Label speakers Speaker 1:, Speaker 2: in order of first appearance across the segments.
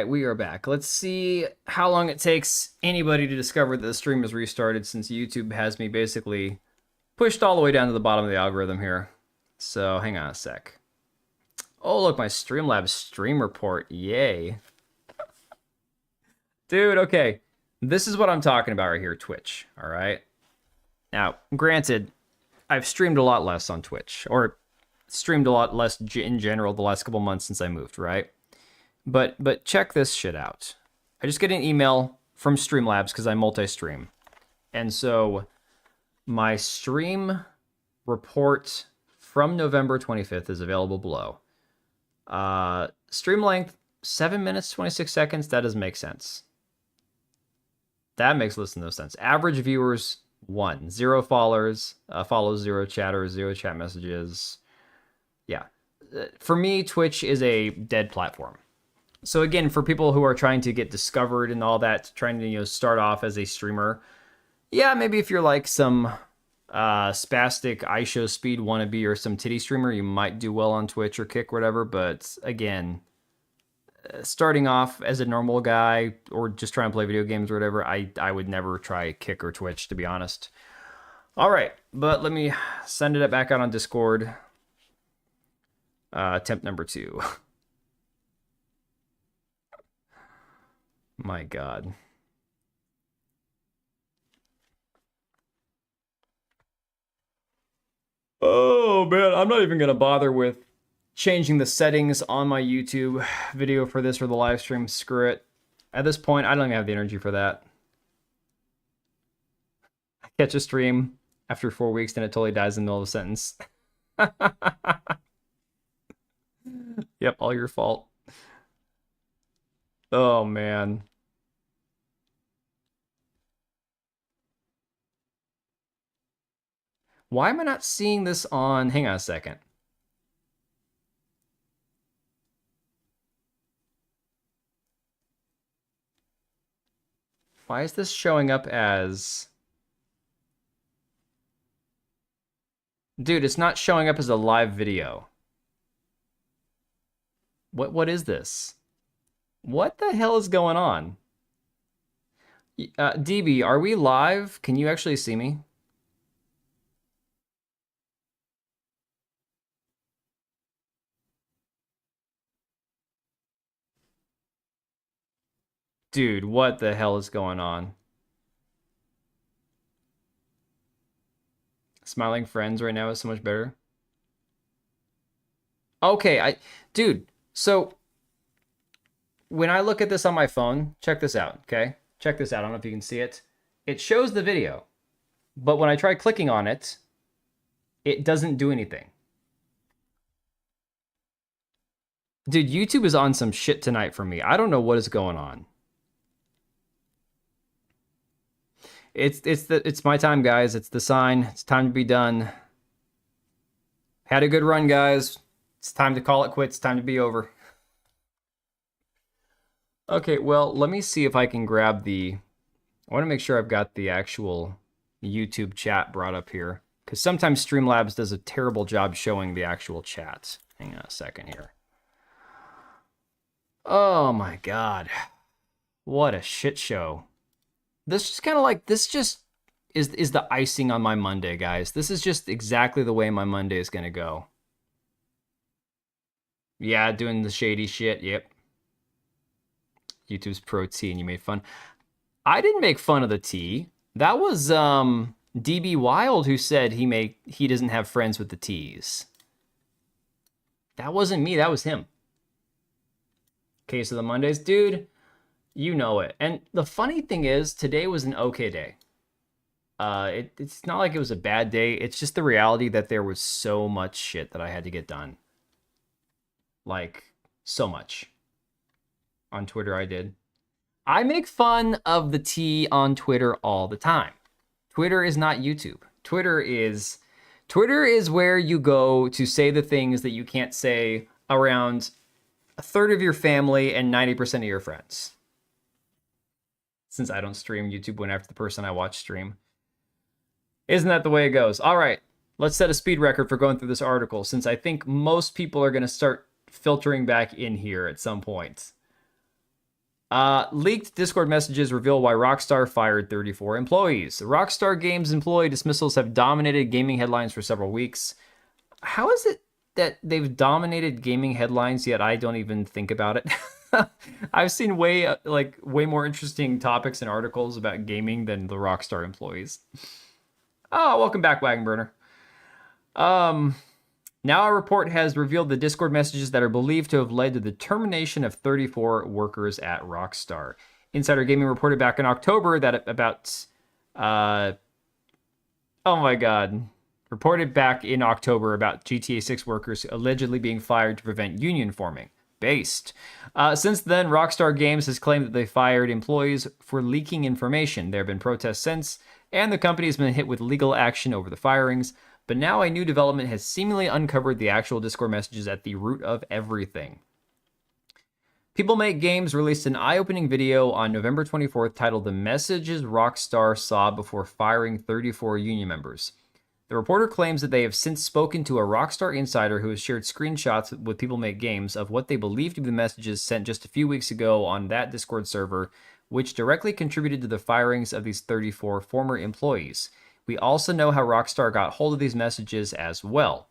Speaker 1: right, we are back. Let's see how long it takes anybody to discover that the stream is restarted, since YouTube has me basically pushed all the way down to the bottom of the algorithm here. So hang on a sec. Oh, look, my Streamlabs stream report. Yay. Dude, okay. This is what I'm talking about right here, Twitch, all right? Now, granted, I've streamed a lot less on Twitch, or streamed a lot less in general the last couple months since I moved, right? But check this shit out. I just get an email from Streamlabs because I multi-stream. And so my stream report from November 25th is available below. Stream length, 7 minutes, 26 seconds. That doesn't make sense. That makes no sense. Average viewers, 1. 0 followers, follows, 0 chatters, 0 chat messages. Yeah. For me, Twitch is a dead platform. So again, for people who are trying to get discovered and all that, trying to start off as a streamer, yeah, maybe if you're like some spastic iShowSpeed wannabe or some titty streamer, you might do well on Twitch or Kick or whatever. But again, starting off as a normal guy or just trying to play video games or whatever, I would never try Kick or Twitch, to be honest. All right, but let me send it back out on Discord. Attempt number 2. My God. Oh, man, I'm not even going to bother with changing the settings on my YouTube video for this or the live stream. Screw it. At this point, I don't even have the energy for that. I catch a stream after 4 weeks, then it totally dies in the middle of a sentence. Yep, all your fault. Oh, man. Why am I not seeing this on... Hang on a second. Why is this showing up as... Dude, it's not showing up as a live video. What is this? What the hell is going on? DB, are we live? Can you actually see me? Dude, what the hell is going on? Smiling Friends right now is so much better. Okay, dude, so when I look at this on my phone, check this out, okay? Check this out. I don't know if you can see it. It shows the video, but when I try clicking on it, it doesn't do anything. Dude, YouTube is on some shit tonight for me. I don't know what is going on. It's my time, guys. It's the sign. It's time to be done. Had a good run, guys. It's time to call it quits. It's time to be over. Okay, well, let me see if I can grab the... I want to make sure I've got the actual YouTube chat brought up here, because sometimes Streamlabs does a terrible job showing the actual chat. Hang on a second here. Oh my God. What a shit show. This is kind of like, this just is the icing on my Monday, guys. This is just exactly the way my Monday is going to go. Yeah, doing the shady shit, yep. YouTube's pro T, and you made fun. I didn't make fun of the T. That was DB Wild who said he doesn't have friends with the T's. That wasn't me, that was him. Case of the Mondays, dude. You know it. And the funny thing is, today was an okay day. It's not like it was a bad day. It's just the reality that there was so much shit that I had to get done. Like, so much. On Twitter, I did. I make fun of the T on Twitter all the time. Twitter is not YouTube. Twitter is where you go to say the things that you can't say around a third of your family and 90% of your friends. Since I don't stream, YouTube went after the person I watch stream. Isn't that the way it goes? All right, let's set a speed record for going through this article, since I think most people are going to start filtering back in here at some point. Leaked Discord messages reveal why Rockstar fired 34 employees. Rockstar Games employee dismissals have dominated gaming headlines for several weeks. How is it that they've dominated gaming headlines, yet I don't even think about it? I've seen way more interesting topics and articles about gaming than the Rockstar employees. Oh, welcome back, Wagon Burner. Now a report has revealed the Discord messages that are believed to have led to the termination of 34 workers at Rockstar. Insider Gaming reported back in October that reported back in October about GTA 6 workers allegedly being fired to prevent union forming. Based. Since then, Rockstar Games has claimed that they fired employees for leaking information. There have been protests since, and the company has been hit with legal action over the firings. But now a new development has seemingly uncovered the actual Discord messages at the root of everything. People Make Games released an eye-opening video on November 24th titled The Messages Rockstar Saw Before Firing 34 Union Members. The reporter claims that they have since spoken to a Rockstar insider who has shared screenshots with People Make Games of what they believe to be the messages sent just a few weeks ago on that Discord server, which directly contributed to the firings of these 34 former employees. We also know how Rockstar got hold of these messages as well.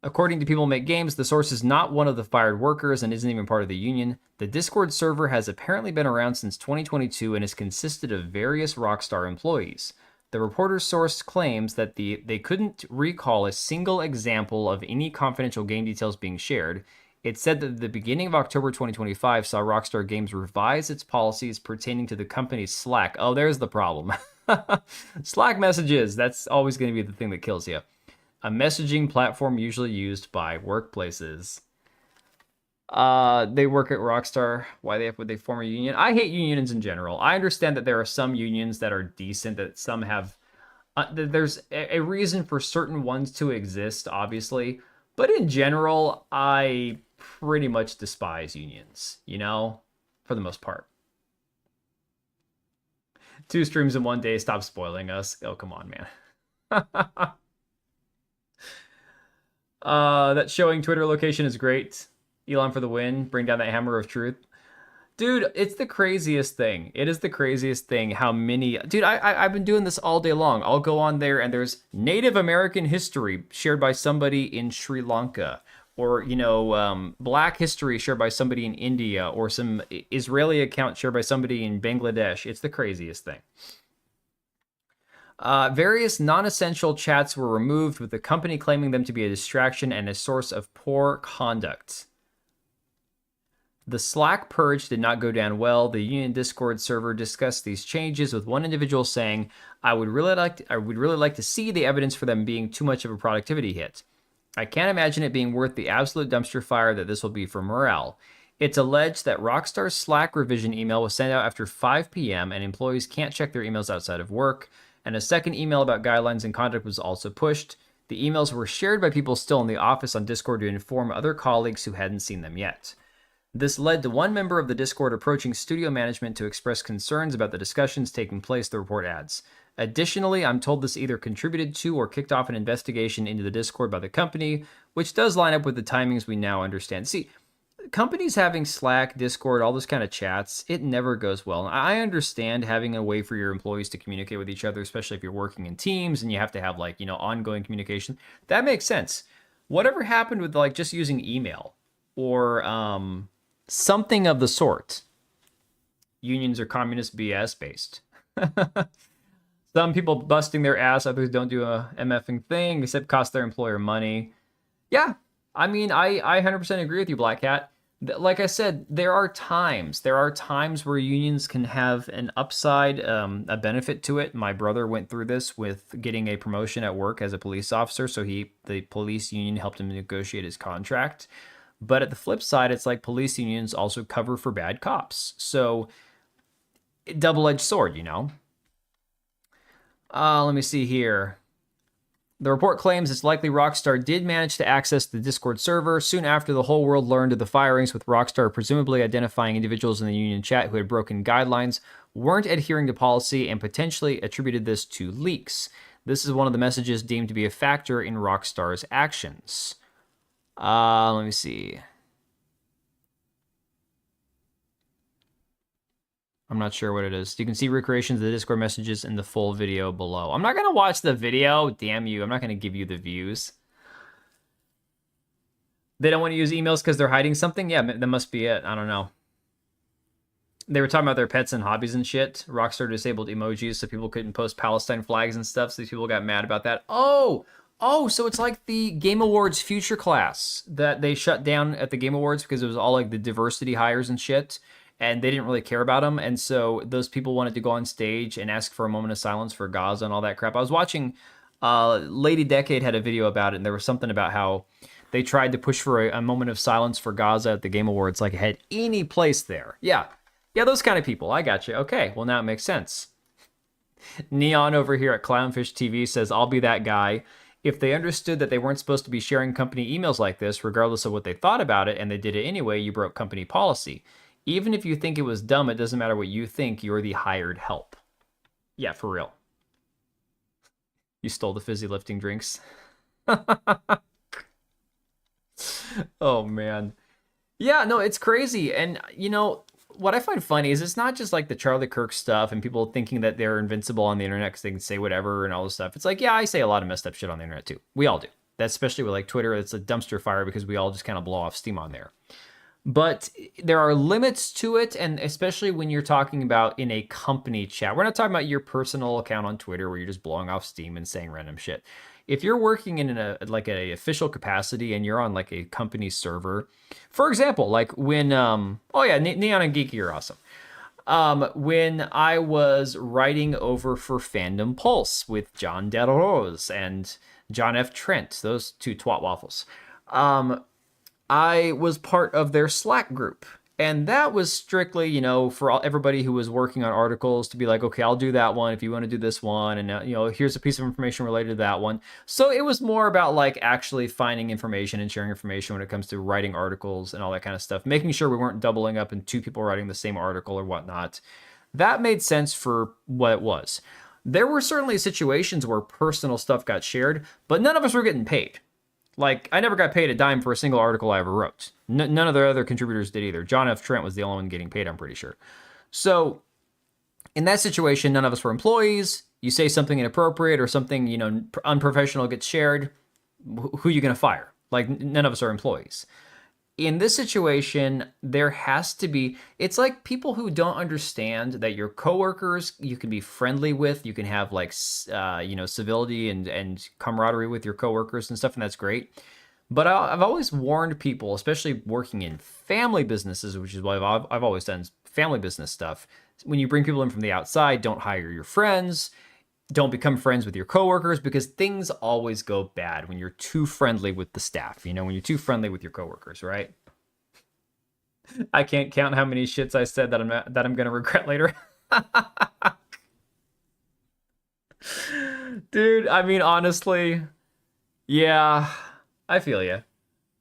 Speaker 1: According to People Make Games, the source is not one of the fired workers and isn't even part of the union. The Discord server has apparently been around since 2022 and has consisted of various Rockstar employees. The reporter's source claims that they couldn't recall a single example of any confidential game details being shared. It said that the beginning of October 2025 saw Rockstar Games revise its policies pertaining to the company's Slack. Oh, there's the problem. Slack messages, that's always going to be the thing that kills you. A messaging platform usually used by workplaces. They work at Rockstar. Would they form a union? I hate unions in general. I understand that there are some unions that are decent, that some have... there's a reason for certain ones to exist, obviously. But in general, I pretty much despise unions, for the most part. 2 streams in one day. Stop spoiling us. Oh, come on, man. That showing Twitter location is great. Elon for the win. Bring down that hammer of truth. Dude, it's the craziest thing. It is the craziest thing how many... Dude, I've been doing this all day long. I'll go on there and there's Native American history shared by somebody in Sri Lanka. Or, Black history shared by somebody in India, or some Israeli account shared by somebody in Bangladesh. It's the craziest thing. Various non-essential chats were removed, with the company claiming them to be a distraction and a source of poor conduct. The Slack purge did not go down well. The Union Discord server discussed these changes, with one individual saying, I would really like to see the evidence for them being too much of a productivity hit. I can't imagine it being worth the absolute dumpster fire that this will be for morale. It's alleged that Rockstar's Slack revision email was sent out after 5 p.m. and employees can't check their emails outside of work. And a second email about guidelines and conduct was also pushed. The emails were shared by people still in the office on Discord to inform other colleagues who hadn't seen them yet. This led to one member of the Discord approaching studio management to express concerns about the discussions taking place, the report adds. Additionally, I'm told this either contributed to or kicked off an investigation into the Discord by the company, which does line up with the timings we now understand. See, companies having Slack, Discord, all those kind of chats, it never goes well. I understand having a way for your employees to communicate with each other, especially if you're working in teams and you have to have ongoing communication. That makes sense. Whatever happened with just using email or something of the sort? Unions are communist BS based. Some people busting their ass, others don't do a MFing thing except cost their employer money. Yeah, I mean, I 100% agree with you, Black Cat. Like I said, there are times where unions can have an upside, a benefit to it. My brother went through this with getting a promotion at work as a police officer, so the police union helped him negotiate his contract. But at the flip side, it's like police unions also cover for bad cops. So, double-edged sword, Let me see here. The report claims it's likely Rockstar did manage to access the Discord server soon after the whole world learned of the firings, with Rockstar presumably identifying individuals in the union chat who had broken guidelines, weren't adhering to policy, and potentially attributed this to leaks. This is one of the messages deemed to be a factor in Rockstar's actions. Let me see. I'm not sure what it is. You can see recreations of the Discord messages in the full video below. I'm not going to watch the video. Damn you. I'm not going to give you the views. They don't want to use emails because they're hiding something? Yeah, that must be it. I don't know. They were talking about their pets and hobbies and shit. Rockstar disabled emojis so people couldn't post Palestine flags and stuff, so these people got mad about that. Oh, so it's like the Game Awards future class that they shut down at the Game Awards because it was all like the diversity hires and shit, and they didn't really care about them. And so those people wanted to go on stage and ask for a moment of silence for Gaza and all that crap. I was watching, Lady Decade had a video about it, and there was something about how they tried to push for a moment of silence for Gaza at the Game Awards, like it had any place there. Yeah, those kind of people. I got you. Okay, well, now it makes sense. Neon over here at Clownfish TV says, I'll be that guy. If they understood that they weren't supposed to be sharing company emails like this, regardless of what they thought about it, and they did it anyway, you broke company policy. Even if you think it was dumb, it doesn't matter what you think. You're the hired help. Yeah, for real. You stole the fizzy lifting drinks. Oh, man. Yeah, no, it's crazy. And, you know, what I find funny is it's not just like the Charlie Kirk stuff and people thinking that they're invincible on the internet because they can say whatever and all this stuff. It's like, yeah, I say a lot of messed up shit on the internet too. We all do. That's especially with like Twitter. It's a dumpster fire because we all just kind of blow off steam on there. But there are limits to it, and especially when you're talking about in a company chat. We're not talking about your personal account on Twitter where you're just blowing off steam and saying random shit. If you're working in a like a official capacity and you're on like a company server, for example, like when Neon and Geeky are awesome. When I was writing over for Fandom Pulse with John Del Rose and John F. Trent, those two twat waffles, I was part of their Slack group. And that was strictly, you know, for everybody who was working on articles to be like, okay, I'll do that one if you want to do this one. And, you know, here's a piece of information related to that one. So it was more about like actually finding information and sharing information when it comes to writing articles and all that kind of stuff, making sure we weren't doubling up and two people writing the same article or whatnot. That made sense for what it was. There were certainly situations where personal stuff got shared, but none of us were getting paid. Like, I never got paid a dime for a single article I ever wrote. None of the other contributors did either. John F. Trent was the only one getting paid, I'm pretty sure. So, in that situation, none of us were employees. You say something inappropriate or something, you know, unprofessional gets shared, who are you going to fire? Like, none of us are employees. In this situation, there has to be, it's like people who don't understand that your coworkers you can be friendly with, you can have like, you know, civility and camaraderie with your coworkers and stuff, and that's great. But I've always warned people, especially working in family businesses, which is why I've always done family business stuff. When you bring people in from the outside, don't hire your friends. Don't become friends with your coworkers because things always go bad when you're too friendly with the staff, you know, when you're too friendly with your coworkers, right? I can't count how many shits I said that I'm going to regret later. Dude, I mean, honestly, yeah, I feel you.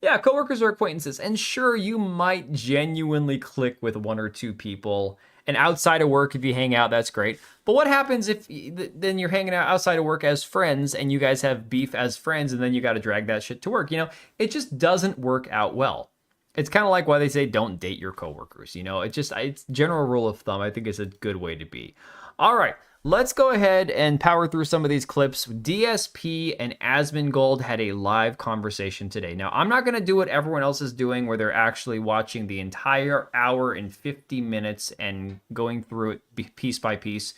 Speaker 1: Yeah, coworkers are acquaintances, and sure, you might genuinely click with one or two people. And outside of work, if you hang out, that's great. But what happens if then you're hanging out outside of work as friends and you guys have beef as friends and then you got to drag that shit to work? You know, it just doesn't work out well. It's kind of like why they say don't date your coworkers. You know, it's general rule of thumb. I think it's a good way to be. All right, let's go ahead and power through some of these clips. DSP and Asmongold had a live conversation today. Now, I'm not going to do what everyone else is doing where they're actually watching the entire hour and 50 minutes and going through it piece by piece,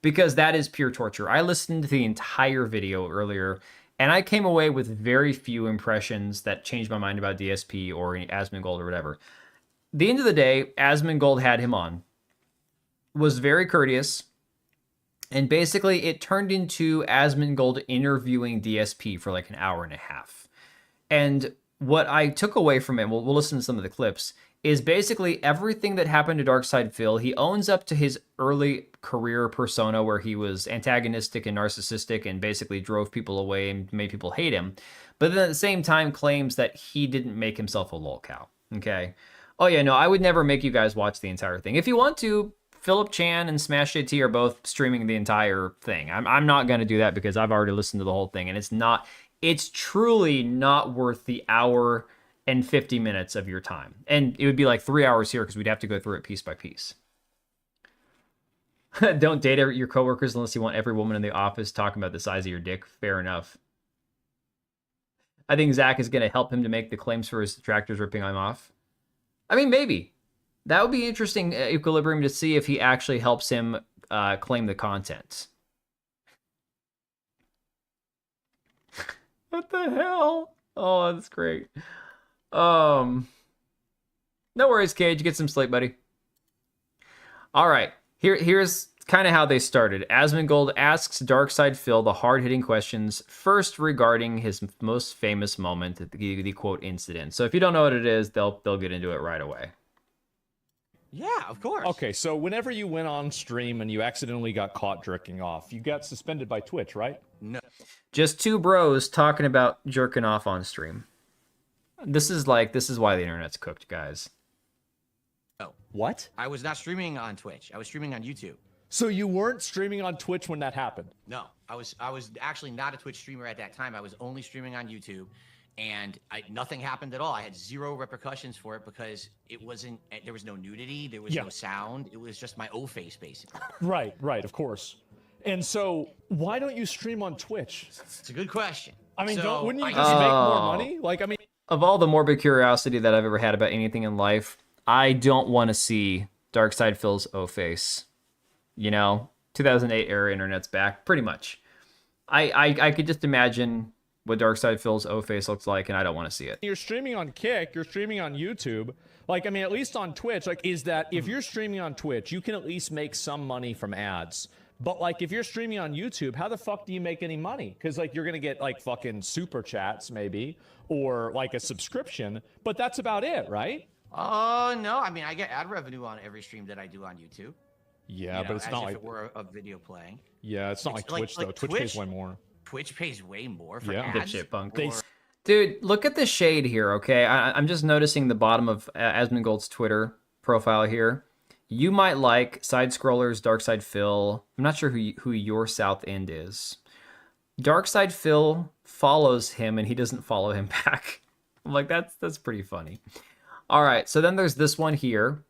Speaker 1: because that is pure torture. I listened to the entire video earlier, and I came away with very few impressions that changed my mind about DSP or Asmongold or whatever. At the end of the day, Asmongold had him on, was very courteous, and basically it turned into Asmongold interviewing DSP for like an hour and a half. And what I took away from it, we'll listen to some of the clips, is basically everything that happened to Darkside Phil. He owns up to his early career persona where he was antagonistic and narcissistic and basically drove people away and made people hate him. But then at the same time claims that he didn't make himself a lolcow. Okay. Oh yeah, no, I would never make you guys watch the entire thing. If you want to, Philip Chan and Smash JT are both streaming the entire thing. I'm not going to do that because I've already listened to the whole thing, and it's truly not worth the hour and 50 minutes of your time. And it would be like 3 hours here because we'd have to go through it piece by piece. Don't date your coworkers unless you want every woman in the office talking about the size of your dick. Fair enough. I think Zach is going to help him to make the claims for his detractors ripping him off. I mean, maybe. That would be interesting, Equilibrium, to see if he actually helps him claim the content. What the hell? Oh, that's great. No worries, Cage. Get some sleep, buddy. All right. Here's kind of how they started. Asmongold asks Darkside Phil the hard-hitting questions, first regarding his most famous moment, the quote incident. So if you don't know what it is, they'll get into it right away.
Speaker 2: Yeah, of course.
Speaker 3: Okay, so whenever you went on stream and you accidentally got caught jerking off, you got suspended by Twitch, right?
Speaker 2: No.
Speaker 1: Just two bros talking about jerking off on stream. This is why the internet's cooked, guys.
Speaker 2: Oh.
Speaker 3: What?
Speaker 2: I was not streaming on Twitch. I was streaming on YouTube.
Speaker 3: So you weren't streaming on Twitch when that happened?
Speaker 2: No, I was actually not a Twitch streamer at that time. I was only streaming on YouTube, and nothing happened at all. I had zero repercussions for it because there was no nudity, there was no sound. It was just my O face, basically.
Speaker 3: Right, of course. And so why don't you stream on Twitch?
Speaker 2: It's a good question.
Speaker 3: I mean, wouldn't you just make more money? Like, I mean,
Speaker 1: of all the morbid curiosity that I've ever had about anything in life, I don't want to see Darkside Phil's O face. 2008 era internet's back, pretty much. I could just imagine what Darkside Phil's O face looks like, and I don't want to see it.
Speaker 3: you're streaming on Kick, you're streaming on YouTube. Like, I mean, at least on Twitch, like, is that if you're streaming on Twitch, you can at least make some money from ads. But, like, if you're streaming on YouTube, how the fuck do you make any money? Because, like, you're going to get, like, fucking super chats, maybe, or, like, a subscription. But that's about it, right?
Speaker 2: Oh, no. I mean, I get ad revenue on every stream that I do on YouTube.
Speaker 3: Yeah, but it's not like...
Speaker 2: if it were a video playing.
Speaker 3: Yeah, it's not like Twitch, though. Twitch pays way more.
Speaker 2: Twitch pays way more for ads.
Speaker 1: Shit punk. Dude, look at the shade here, okay? I'm just noticing the bottom of Asmongold's Twitter profile here. You might like Side Scrollers, Darkside Phil. I'm not sure who your South End is. Darkside Phil follows him, and he doesn't follow him back. I'm like, that's pretty funny. All right, so then there's this one here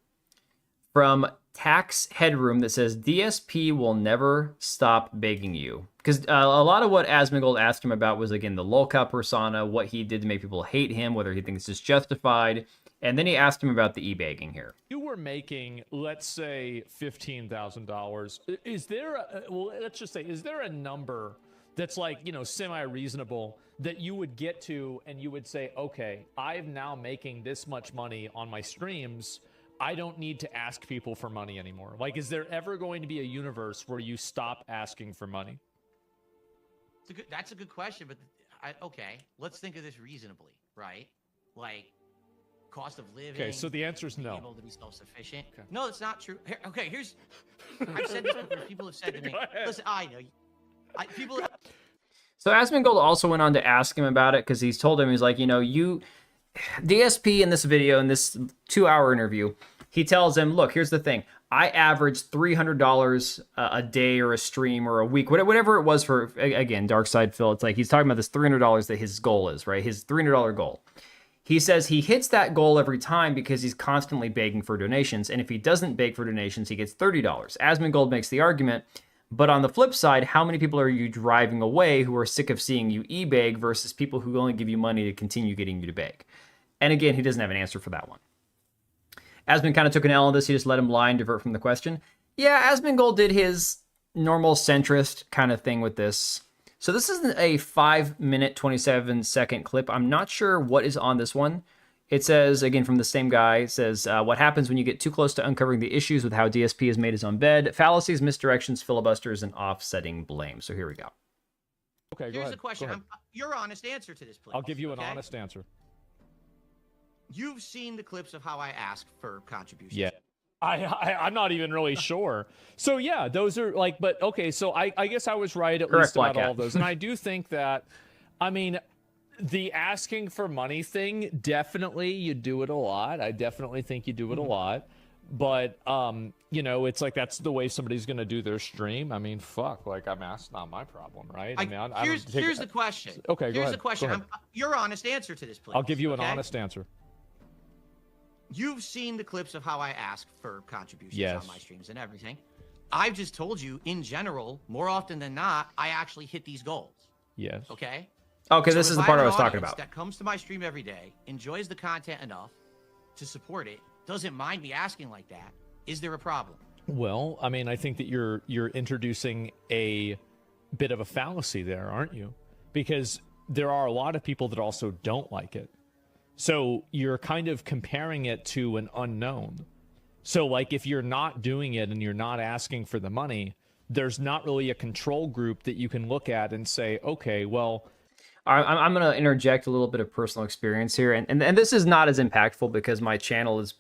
Speaker 1: from Tax Headroom that says, DSP will never stop begging you. Because a lot of what Asmongold asked him about was, again, the lolcow persona, what he did to make people hate him, whether he thinks it's justified. And then he asked him about the e-bagging here.
Speaker 3: You were making, let's say, $15,000. Is there, let's just say, is there a number that's like, semi-reasonable that you would get to and you would say, okay, I'm now making this much money on my streams. I don't need to ask people for money anymore. Like, is there ever going to be a universe where you stop asking for money?
Speaker 2: That's a good question, but okay, let's think of this reasonably, right? Like, cost of living.
Speaker 3: Okay, so the answer is no.
Speaker 2: Able to be self-sufficient. Okay. No, it's not true. Here's. I've said this before. People have said to me, listen, I know. People.
Speaker 1: So Asmongold also went on to ask him about it because he's told him, he's like, DSP in this video, in this 2-hour interview, he tells him, look, here's the thing. I averaged $300 a day or a stream or a week, whatever it was for, again, Darkside Phil. It's like he's talking about this $300 that his goal is, right? His $300 goal. He says he hits that goal every time because he's constantly begging for donations. And if he doesn't beg for donations, he gets $30. Asmongold makes the argument. But on the flip side, how many people are you driving away who are sick of seeing you e-beg versus people who only give you money to continue getting you to beg? And again, he doesn't have an answer for that one. Asmon kind of took an L on this. He just let him lie and divert from the question. Yeah, Asmongold did his normal centrist kind of thing with this. So this is a 5-minute, 27-second clip. I'm not sure what is on this one. It says, again, from the same guy, it says, what happens when you get too close to uncovering the issues with how DSP has made his own bed, fallacies, misdirections, filibusters, and offsetting blame. So here we go.
Speaker 3: Okay, go ahead.
Speaker 2: Here's the question. Your honest answer to this, please.
Speaker 3: I'll give you an honest answer.
Speaker 2: You've seen the clips of how I ask for contributions.
Speaker 3: Yeah. I'm not even really sure. So yeah, those are like, but okay, so I guess I was right at least about all of those. And I do think that, I mean, the asking for money thing, definitely you do it a lot. I definitely think you do it a lot. But, it's like that's the way somebody's going to do their stream. I mean, fuck, like, that's not my problem, right?
Speaker 2: Here's the question.
Speaker 3: Okay, go ahead.
Speaker 2: Here's the question. Your honest answer to this, please.
Speaker 3: I'll give you an honest answer.
Speaker 2: You've seen the clips of how I ask for contributions on my streams and everything. I've just told you, in general, more often than not, I actually hit these goals.
Speaker 3: Yes.
Speaker 2: Okay?
Speaker 1: Okay,
Speaker 2: So
Speaker 1: this
Speaker 2: if
Speaker 1: is the
Speaker 2: I
Speaker 1: part
Speaker 2: have
Speaker 1: I
Speaker 2: an
Speaker 1: was talking
Speaker 2: audience
Speaker 1: about.
Speaker 2: that comes to my stream every day, enjoys the content enough to support it, doesn't mind me asking like that, is there a problem?
Speaker 3: Well, I mean, I think that you're introducing a bit of a fallacy there, aren't you? Because there are a lot of people that also don't like it. So you're kind of comparing it to an unknown. So like if you're not doing it and you're not asking for the money, there's not really a control group that you can look at and say, okay, well,
Speaker 1: I'm going to interject a little bit of personal experience here. And this is not as impactful because my channel is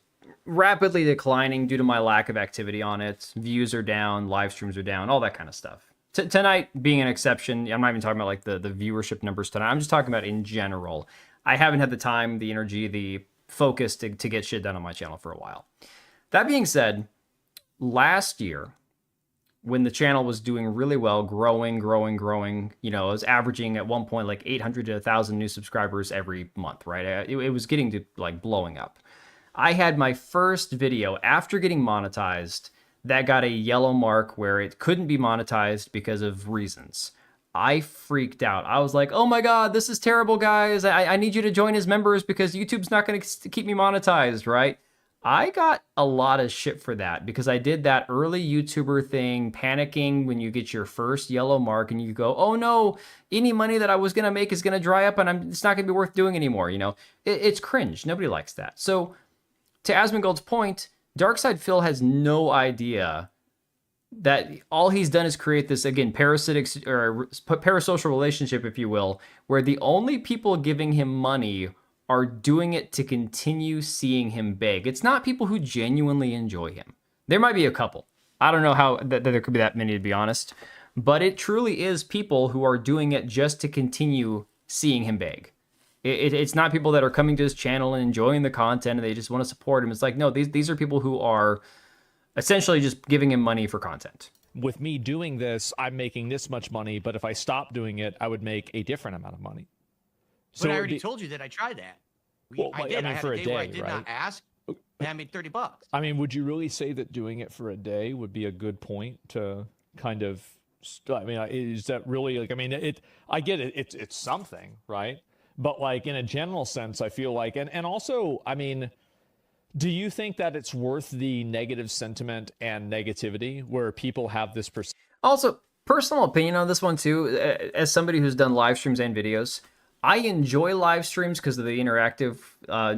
Speaker 1: rapidly declining due to my lack of activity on it. Views are down, live streams are down, all that kind of stuff. Tonight being an exception, I'm not even talking about like the viewership numbers tonight. I'm just talking about in general. I haven't had the time, the energy, the focus to get shit done on my channel for a while. That being said, last year, when the channel was doing really well, growing, you know, I was averaging at one point like 800 to 1,000 new subscribers every month, right? It was getting to like blowing up. I had my first video after getting monetized that got a yellow mark where it couldn't be monetized because of reasons. I freaked out. I was like, oh my God, this is terrible, guys. I need you to join as members because YouTube's not going to keep me monetized, right? I got a lot of shit for that because I did that early YouTuber thing, panicking when you get your first yellow mark and you go, oh no, any money that I was going to make is going to dry up and it's not going to be worth doing anymore. You know, it's cringe. Nobody likes that. So to Asmongold's point, Darkside Phil has no idea that all he's done is create this, again, parasitic or parasocial relationship, if you will, where the only people giving him money are doing it to continue seeing him beg. It's not people who genuinely enjoy him. There might be a couple. I don't know how that there could be that many, to be honest. But it truly is people who are doing it just to continue seeing him beg. It's not people that are coming to his channel and enjoying the content and they just want to support him. It's like, no, these are people who are essentially just giving him money for content.
Speaker 3: With me doing this, I'm making this much money, but if I stopped doing it, I would make a different amount of money.
Speaker 2: So I already told you that I tried that. I did. I had
Speaker 3: for
Speaker 2: a day where I did not ask, and I made $30.
Speaker 3: I mean, would you really say that doing it for a day would be a good point to kind of? I mean, is that really like? I mean, I get it. It's something, right? But like in a general sense, I feel like, and also, I mean, do you think that it's worth the negative sentiment and negativity where people have this perception?
Speaker 1: Also, personal opinion on this one too, as somebody who's done live streams and videos, I enjoy live streams because of the interactive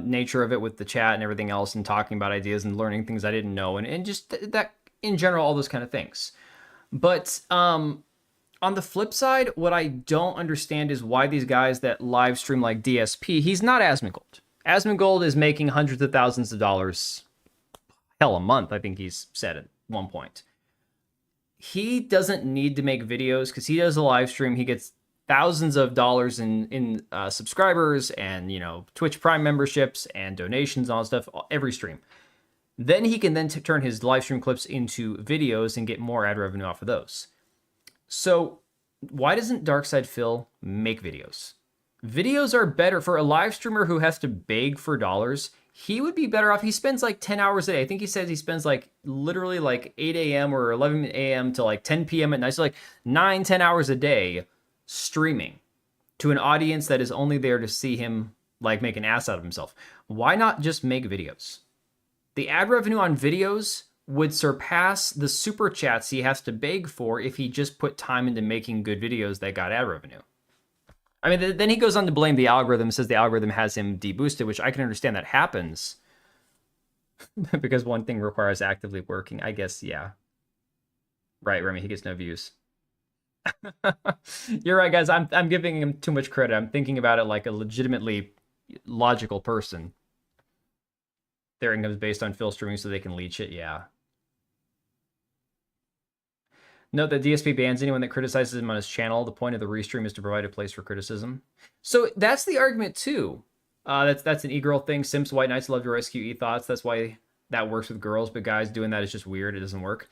Speaker 1: nature of it with the chat and everything else and talking about ideas and learning things I didn't know and just that in general, all those kind of things. But on the flip side, what I don't understand is why these guys that live stream like DSP, he's not Asmongold. Asmongold is making hundreds of thousands of dollars, hell, a month, I think he's said at one point. He doesn't need to make videos because he does a live stream. He gets thousands of dollars in subscribers and, you know, Twitch Prime memberships and donations and all that stuff every stream. Then he can then turn his live stream clips into videos and get more ad revenue off of those. So why doesn't Darkside Phil make videos? Videos are better for a live streamer who has to beg for dollars. He would be better off. He spends like 10 hours a day. I think he says he spends like literally like 8 a.m. or 11 a.m. to like 10 p.m. at night. So like 9-10 hours a day streaming to an audience that is only there to see him like make an ass out of himself. Why not just make videos? The ad revenue on videos would surpass the super chats he has to beg for if he just put time into making good videos that got ad revenue. I mean, then he goes on to blame the algorithm, says the algorithm has him deboosted, which I can understand that happens because one thing requires actively working. I guess, yeah. Right, Remy, he gets no views. You're right, guys. I'm giving him too much credit. I'm thinking about it like a legitimately logical person. Their income is based on Phil streaming so they can leech it. Yeah. Note that DSP bans anyone that criticizes him on his channel. The point of the restream is to provide a place for criticism. So that's the argument too. That's an e-girl thing. Simps, white knights love to rescue e-thoughts. That's why that works with girls, but guys doing that is just weird. It doesn't work.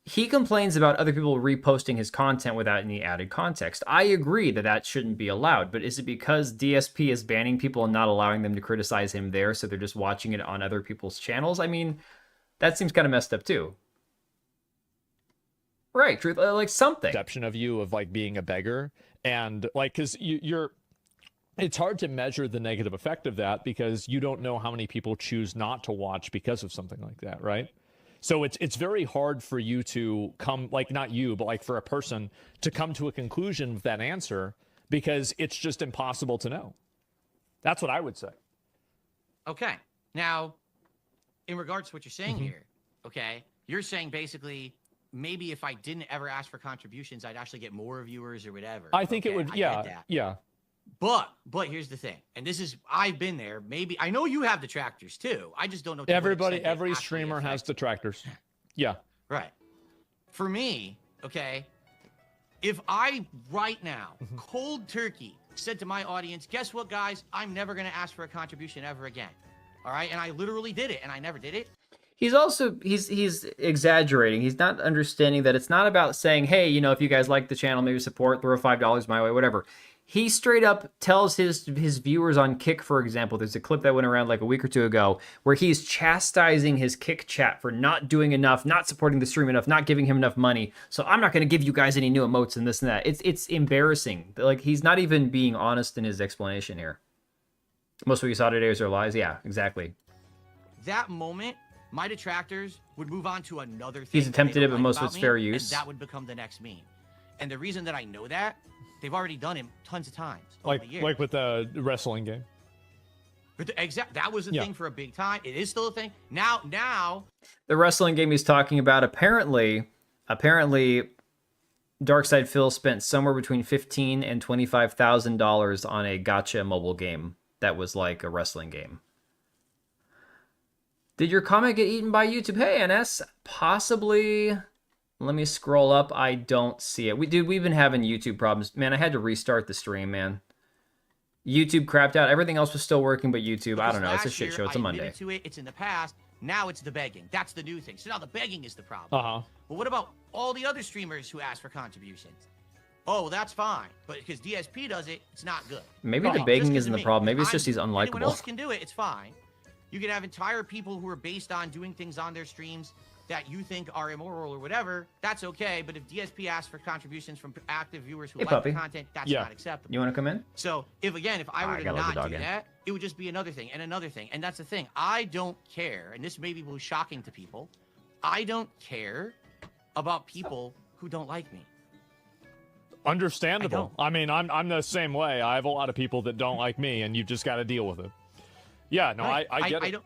Speaker 1: He complains about other people reposting his content without any added context. I agree that that shouldn't be allowed, but is it because DSP is banning people and not allowing them to criticize him there, so they're just watching it on other people's channels? I mean, that seems kind of messed up too. Right, truth, like something.
Speaker 3: Perception of you of like being a beggar, and like because you're. It's hard to measure the negative effect of that because you don't know how many people choose not to watch because of something like that, right? So it's very hard for you to come, like not you, but like for a person to come to a conclusion with that answer because it's just impossible to know. That's what I would say.
Speaker 2: Okay. Now, in regards to what you're saying here, okay, you're saying basically maybe if I didn't ever ask for contributions, I'd actually get more viewers or whatever.
Speaker 3: I think
Speaker 2: okay,
Speaker 3: it would,
Speaker 2: I
Speaker 3: yeah,
Speaker 2: get that.
Speaker 3: yeah.
Speaker 2: But here's the thing, and this is I've been there. Maybe I know you have detractors too. I just don't know.
Speaker 3: Every streamer has detractors. Yeah.
Speaker 2: Right. For me, okay, if I right now cold turkey said to my audience, guess what, guys? I'm never gonna ask for a contribution ever again. All right, and I literally did it, and I never did it.
Speaker 1: He's also he's exaggerating. He's not understanding that it's not about saying, hey, you know, if you guys like the channel, maybe support, throw $5 my way, whatever. He straight up tells his viewers on Kick, for example, there's a clip that went around like a week or two ago where he's chastising his Kick chat for not doing enough, not supporting the stream enough, not giving him enough money. So I'm not going to give you guys any new emotes and this and that. It's embarrassing. Like, he's not even being honest in his explanation here. Most of what you saw today was their lies. Yeah, exactly.
Speaker 2: That moment, my detractors would move on to another thing.
Speaker 1: He's attempted it, but most of it's fair use.
Speaker 2: And that would become the next meme. And the reason that I know that, they've already done it tons of times.
Speaker 3: Like with the wrestling game.
Speaker 2: But that was a thing for a big time. It is still a thing. Now
Speaker 1: the wrestling game he's talking about, apparently Darkside Phil spent somewhere between $15,000 and $25,000 on a gacha mobile game that was like a wrestling game. Did your comment get eaten by YouTube? Hey, NS, possibly. Let me scroll up. I don't see it. We've been having YouTube problems. Man, I had to restart the stream, man. YouTube crapped out. Everything else was still working, but YouTube, I don't know. It's a shit show. It's a Monday.
Speaker 2: To it. It's in the past. Now it's the begging. That's the new thing. So now the begging is the problem. But what about all the other streamers who ask for contributions? Oh, well, that's fine. But because DSP does it, it's not good.
Speaker 1: Maybe the begging isn't the problem. Maybe it's just he's unlikable.
Speaker 2: Anyone else can do it. It's fine. You can have entire people who are based on doing things on their streams that you think are immoral or whatever. That's okay. But if DSP asks for contributions from active viewers who like the content, that's not acceptable.
Speaker 1: You want to come in?
Speaker 2: So if I were to not do that, it would just be another thing and another thing. And that's the thing. I don't care. And this maybe was shocking to people. I don't care about people who don't like me.
Speaker 3: Understandable. I mean, I'm the same way. I have a lot of people that don't like me, and you've just got to deal with it. Yeah, no, I get it.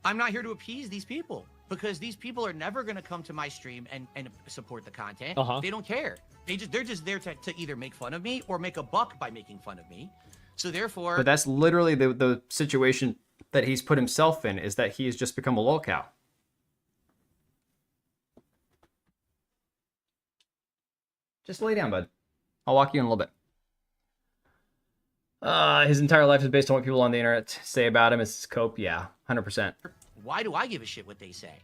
Speaker 2: I'm not here to appease these people because these people are never going to come to my stream and support the content. They don't care. They're just there to either make fun of me or make a buck by making fun of me. So therefore...
Speaker 1: But that's literally the situation that he's put himself in, is that he has just become a lolcow. Just lay down, bud. I'll walk you in a little bit. His entire life is based on what people on the internet say about him. It's his cope. Yeah, 100%.
Speaker 2: Why do I give a shit what they say?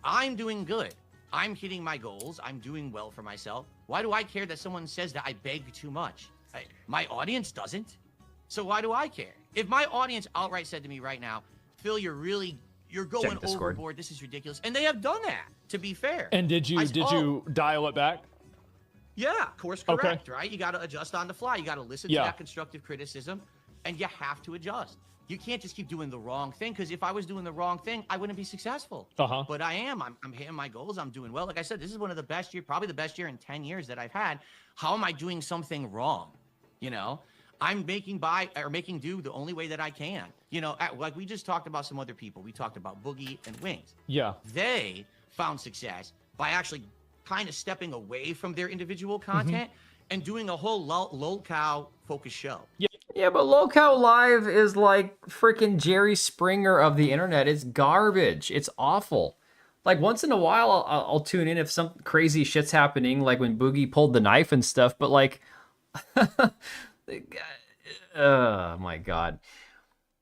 Speaker 2: I'm doing good. I'm hitting my goals. I'm doing well for myself. Why do I care that someone says that I beg too much? My audience doesn't. So why do I care? If my audience outright said to me right now, Phil, you're going overboard. This is ridiculous. And they have done that, to be fair.
Speaker 3: And did you dial it back?
Speaker 2: Yeah, course correct, right? You got to adjust on the fly. You got to listen to that constructive criticism, and you have to adjust. You can't just keep doing the wrong thing, because if I was doing the wrong thing, I wouldn't be successful. But I am. I'm hitting my goals. I'm doing well. Like I said, this is one of the best years, probably the best year in 10 years that I've had. How am I doing something wrong? You know, I'm making do the only way that I can. You know, like we just talked about some other people. We talked about Boogie and Wings.
Speaker 3: Yeah.
Speaker 2: They found success by actually kind of stepping away from their individual content and doing a whole lolcow focused show.
Speaker 1: Yeah, but lolcow live is like freaking Jerry Springer of the internet. It's garbage. It's awful. Like once in a while, I'll tune in if some crazy shit's happening, like when Boogie pulled the knife and stuff. But like, oh my god.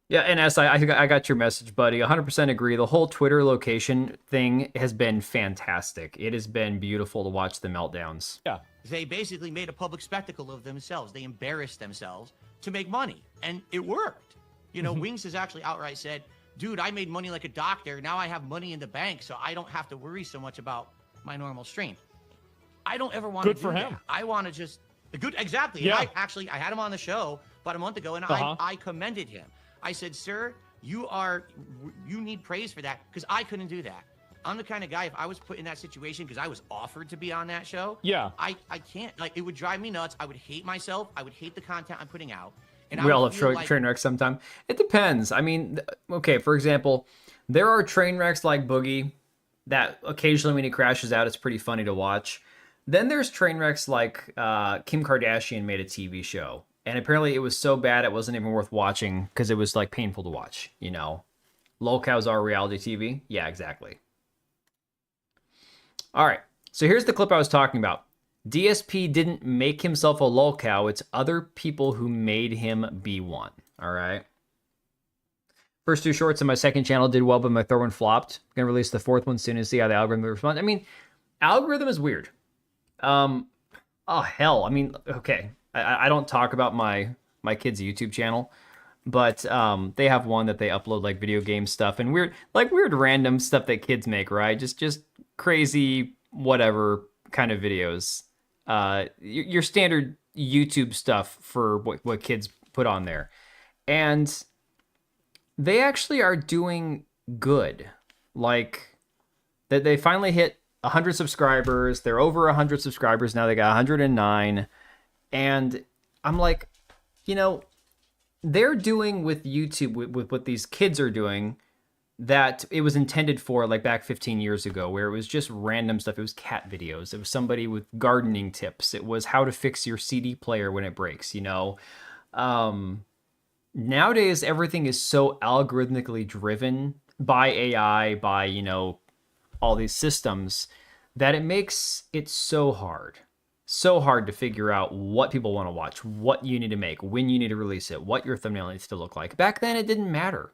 Speaker 1: Yeah, and I got your message, buddy. 100% agree. The whole Twitter location thing has been fantastic. It has been beautiful to watch the meltdowns.
Speaker 3: Yeah.
Speaker 2: They basically made a public spectacle of themselves. They embarrassed themselves to make money, and it worked. You know, Wings has actually outright said, dude, I made money like a doctor. Now I have money in the bank, so I don't have to worry so much about my normal stream. I don't ever want to do
Speaker 3: for
Speaker 2: that.
Speaker 3: him.
Speaker 2: I want to just good. Exactly.
Speaker 3: Yeah.
Speaker 2: I had him on the show about a month ago, and I commended him. I said, sir, you need praise for that, because I couldn't do that. I'm the kind of guy, if I was put in that situation because I was offered to be on that show, I can't. Like, it would drive me nuts. I would hate myself. I would hate the content I'm putting out. And
Speaker 1: we all have train wrecks sometime. It depends. I mean, okay, for example, there are train wrecks like Boogie that occasionally when he crashes out, it's pretty funny to watch. Then there's train wrecks like Kim Kardashian made a TV show. And apparently it was so bad it wasn't even worth watching because it was like painful to watch, you know. Lolcows are reality TV. Yeah, exactly. All right, so here's the clip I was talking about. DSP didn't make himself a lolcow. It's other people who made him be one. All right. First 2 shorts on my second channel did well, but my third one flopped. I'm gonna release the 4th one soon and see how the algorithm responds. I mean, algorithm is weird. Oh hell. I mean, okay. I don't talk about my kids' YouTube channel, but they have one that they upload like video game stuff and weird random stuff that kids make, right? Just crazy whatever kind of videos. Your standard YouTube stuff for what kids put on there. And they actually are doing good. Like, that they finally hit 100 subscribers. They're over 100 subscribers now. They got 109. And I'm like, you know, they're doing with YouTube, with what these kids are doing, that it was intended for like back 15 years ago, where it was just random stuff. It was cat videos. It was somebody with gardening tips. It was how to fix your CD player when it breaks, you know. Nowadays, everything is so algorithmically driven by AI, by, you know, all these systems, that it makes it so hard to figure out what people want to watch, what you need to make, when you need to release it, what your thumbnail needs to look like. Back then, it didn't matter.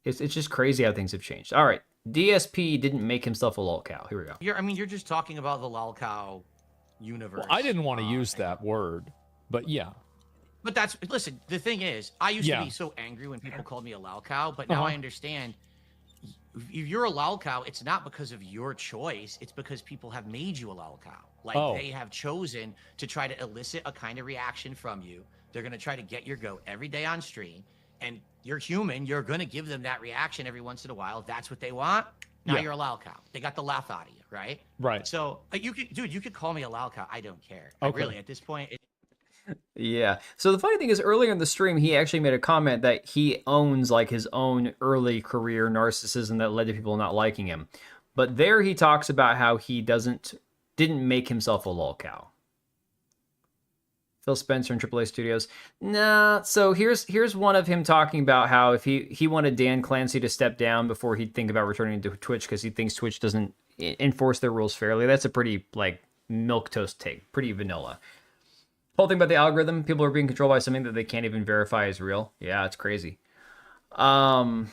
Speaker 1: It's just crazy how things have changed. All right, DSP didn't make himself a lolcow. Here we go.
Speaker 2: You're just talking about the lolcow universe.
Speaker 3: Well, I didn't want to use that word, but yeah.
Speaker 2: But listen, the thing is, I used to be so angry when people called me a lolcow, but now I understand. If you're a lolcow, it's not because of your choice. It's because people have made you a lolcow. Like, they have chosen to try to elicit a kind of reaction from you. They're going to try to get your goat every day on stream. And you're human. You're going to give them that reaction every once in a while. That's what they want. Now you're a lolcow. They got the laugh out of you, right?
Speaker 3: Right.
Speaker 2: So you could call me a lolcow. I don't care. Okay. Really, at this point.
Speaker 1: Yeah. So the funny thing is, earlier in the stream, he actually made a comment that he owns like his own early career narcissism that led to people not liking him. But there he talks about how he didn't make himself a lolcow. Phil Spencer and AAA Studios. Nah. So here's one of him talking about how if he wanted Dan Clancy to step down before he'd think about returning to Twitch because he thinks Twitch doesn't enforce their rules fairly. That's a pretty like milquetoast take, pretty vanilla. Whole thing about the algorithm, people are being controlled by something that they can't even verify is real. Yeah, it's crazy. Train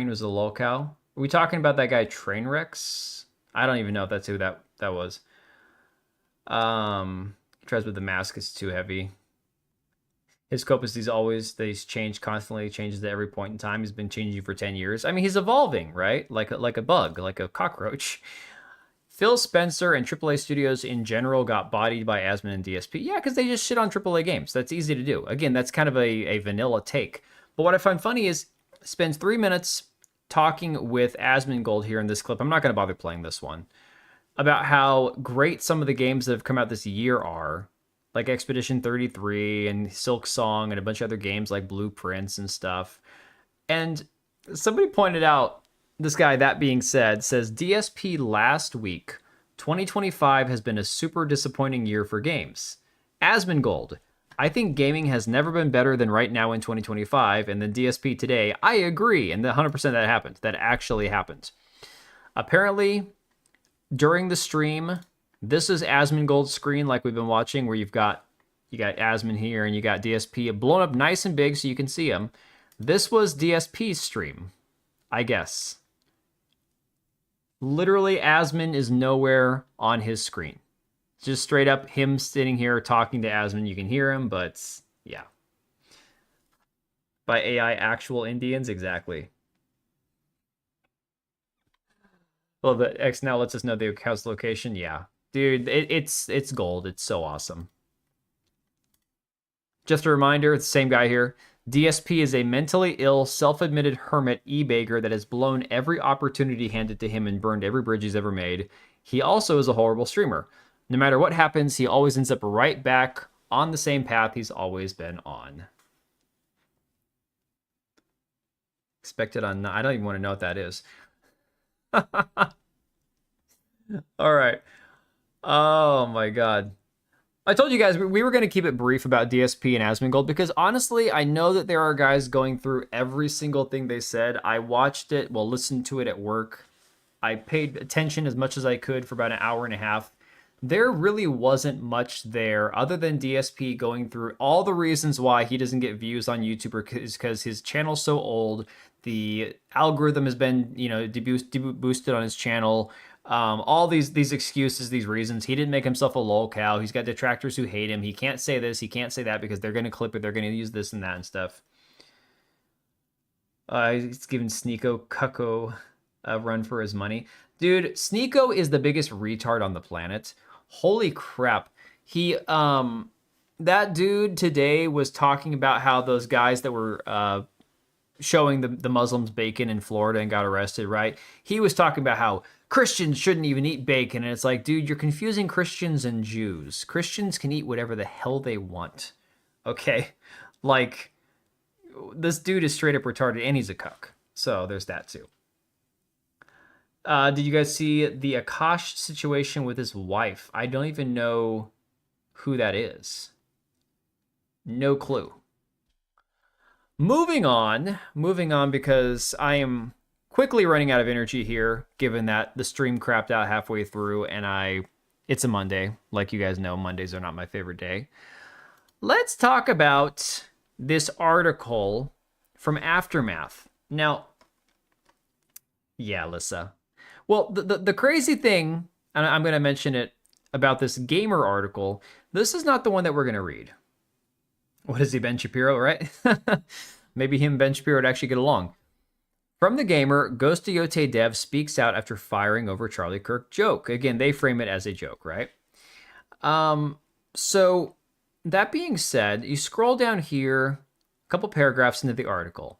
Speaker 1: was a lolcow. Are we talking about that guy Trainwrecks? I don't even know if that's who that was. Tries with the mask is too heavy. His scope is he's changed constantly, changes at every point in time. He's been changing for 10 years. I mean, he's evolving, right? Like a bug, like a cockroach. Phil Spencer and AAA Studios in general got bodied by Asmon and DSP. Yeah, because they just shit on AAA games. That's easy to do. Again, that's kind of a vanilla take. But what I find funny is spends 3 minutes talking with Asmongold here in this clip. I'm not going to bother playing this one. About how great some of the games that have come out this year are. Like Expedition 33 and Silk Song and a bunch of other games like Blueprints and stuff. And somebody pointed out, this guy, that being said, says DSP last week, 2025 has been a super disappointing year for games. Asmongold, I think gaming has never been better than right now in 2025, and then DSP today, I agree, and the 100% that happened. That actually happened. Apparently, during the stream, this is Asmongold's screen like we've been watching, where you got Asmon here, and you got DSP blown up nice and big so you can see him. This was DSP's stream, I guess. Literally, Asmon is nowhere on his screen. Just straight up him sitting here talking to Asmon. You can hear him, but yeah. By AI actual Indians, exactly. Well, the X now lets us know the account's location. Yeah. Dude, it's gold. It's so awesome. Just a reminder, it's the same guy here. DSP is a mentally ill, self-admitted hermit e-baker that has blown every opportunity handed to him and burned every bridge he's ever made. He also is a horrible streamer. No matter what happens, he always ends up right back on the same path he's always been on. Expected on... I don't even want to know what that is. All right. Oh, my God. I told you guys we were going to keep it brief about DSP and Asmongold because honestly, I know that there are guys going through every single thing they said. I watched it, listened to it at work. I paid attention as much as I could for about an hour and a half. There really wasn't much there other than DSP going through all the reasons why he doesn't get views on YouTube is because his channel's so old. The algorithm has been, boosted on his channel. All these excuses, these reasons. He didn't make himself a lolcow. He's got detractors who hate him. He can't say this. He can't say that because they're going to clip it. They're going to use this and that and stuff. He's giving Sneeko Cucko a run for his money. Dude, Sneeko is the biggest retard on the planet. Holy crap. That dude today was talking about how those guys that were showing the Muslims bacon in Florida and got arrested, right? He was talking about how Christians shouldn't even eat bacon. And it's like, dude, you're confusing Christians and Jews. Christians can eat whatever the hell they want. Okay? Like, this dude is straight up retarded and he's a cuck. So there's that too. Did you guys see the Akash situation with his wife? I don't even know who that is. No clue. Moving on because I am quickly running out of energy here, given that the stream crapped out halfway through and it's a Monday. Like you guys know, Mondays are not my favorite day. Let's talk about this article from Aftermath. Now, yeah, Alyssa. Well, the crazy thing, and I'm going to mention it about this gamer article, this is not the one that we're going to read. What is he, Ben Shapiro, right? Maybe him and Ben Shapiro would actually get along. From the gamer, Ghost of Yotei dev speaks out after firing over Charlie Kirk joke. Again, they frame it as a joke, right? So that being said, you scroll down here, a couple paragraphs into the article.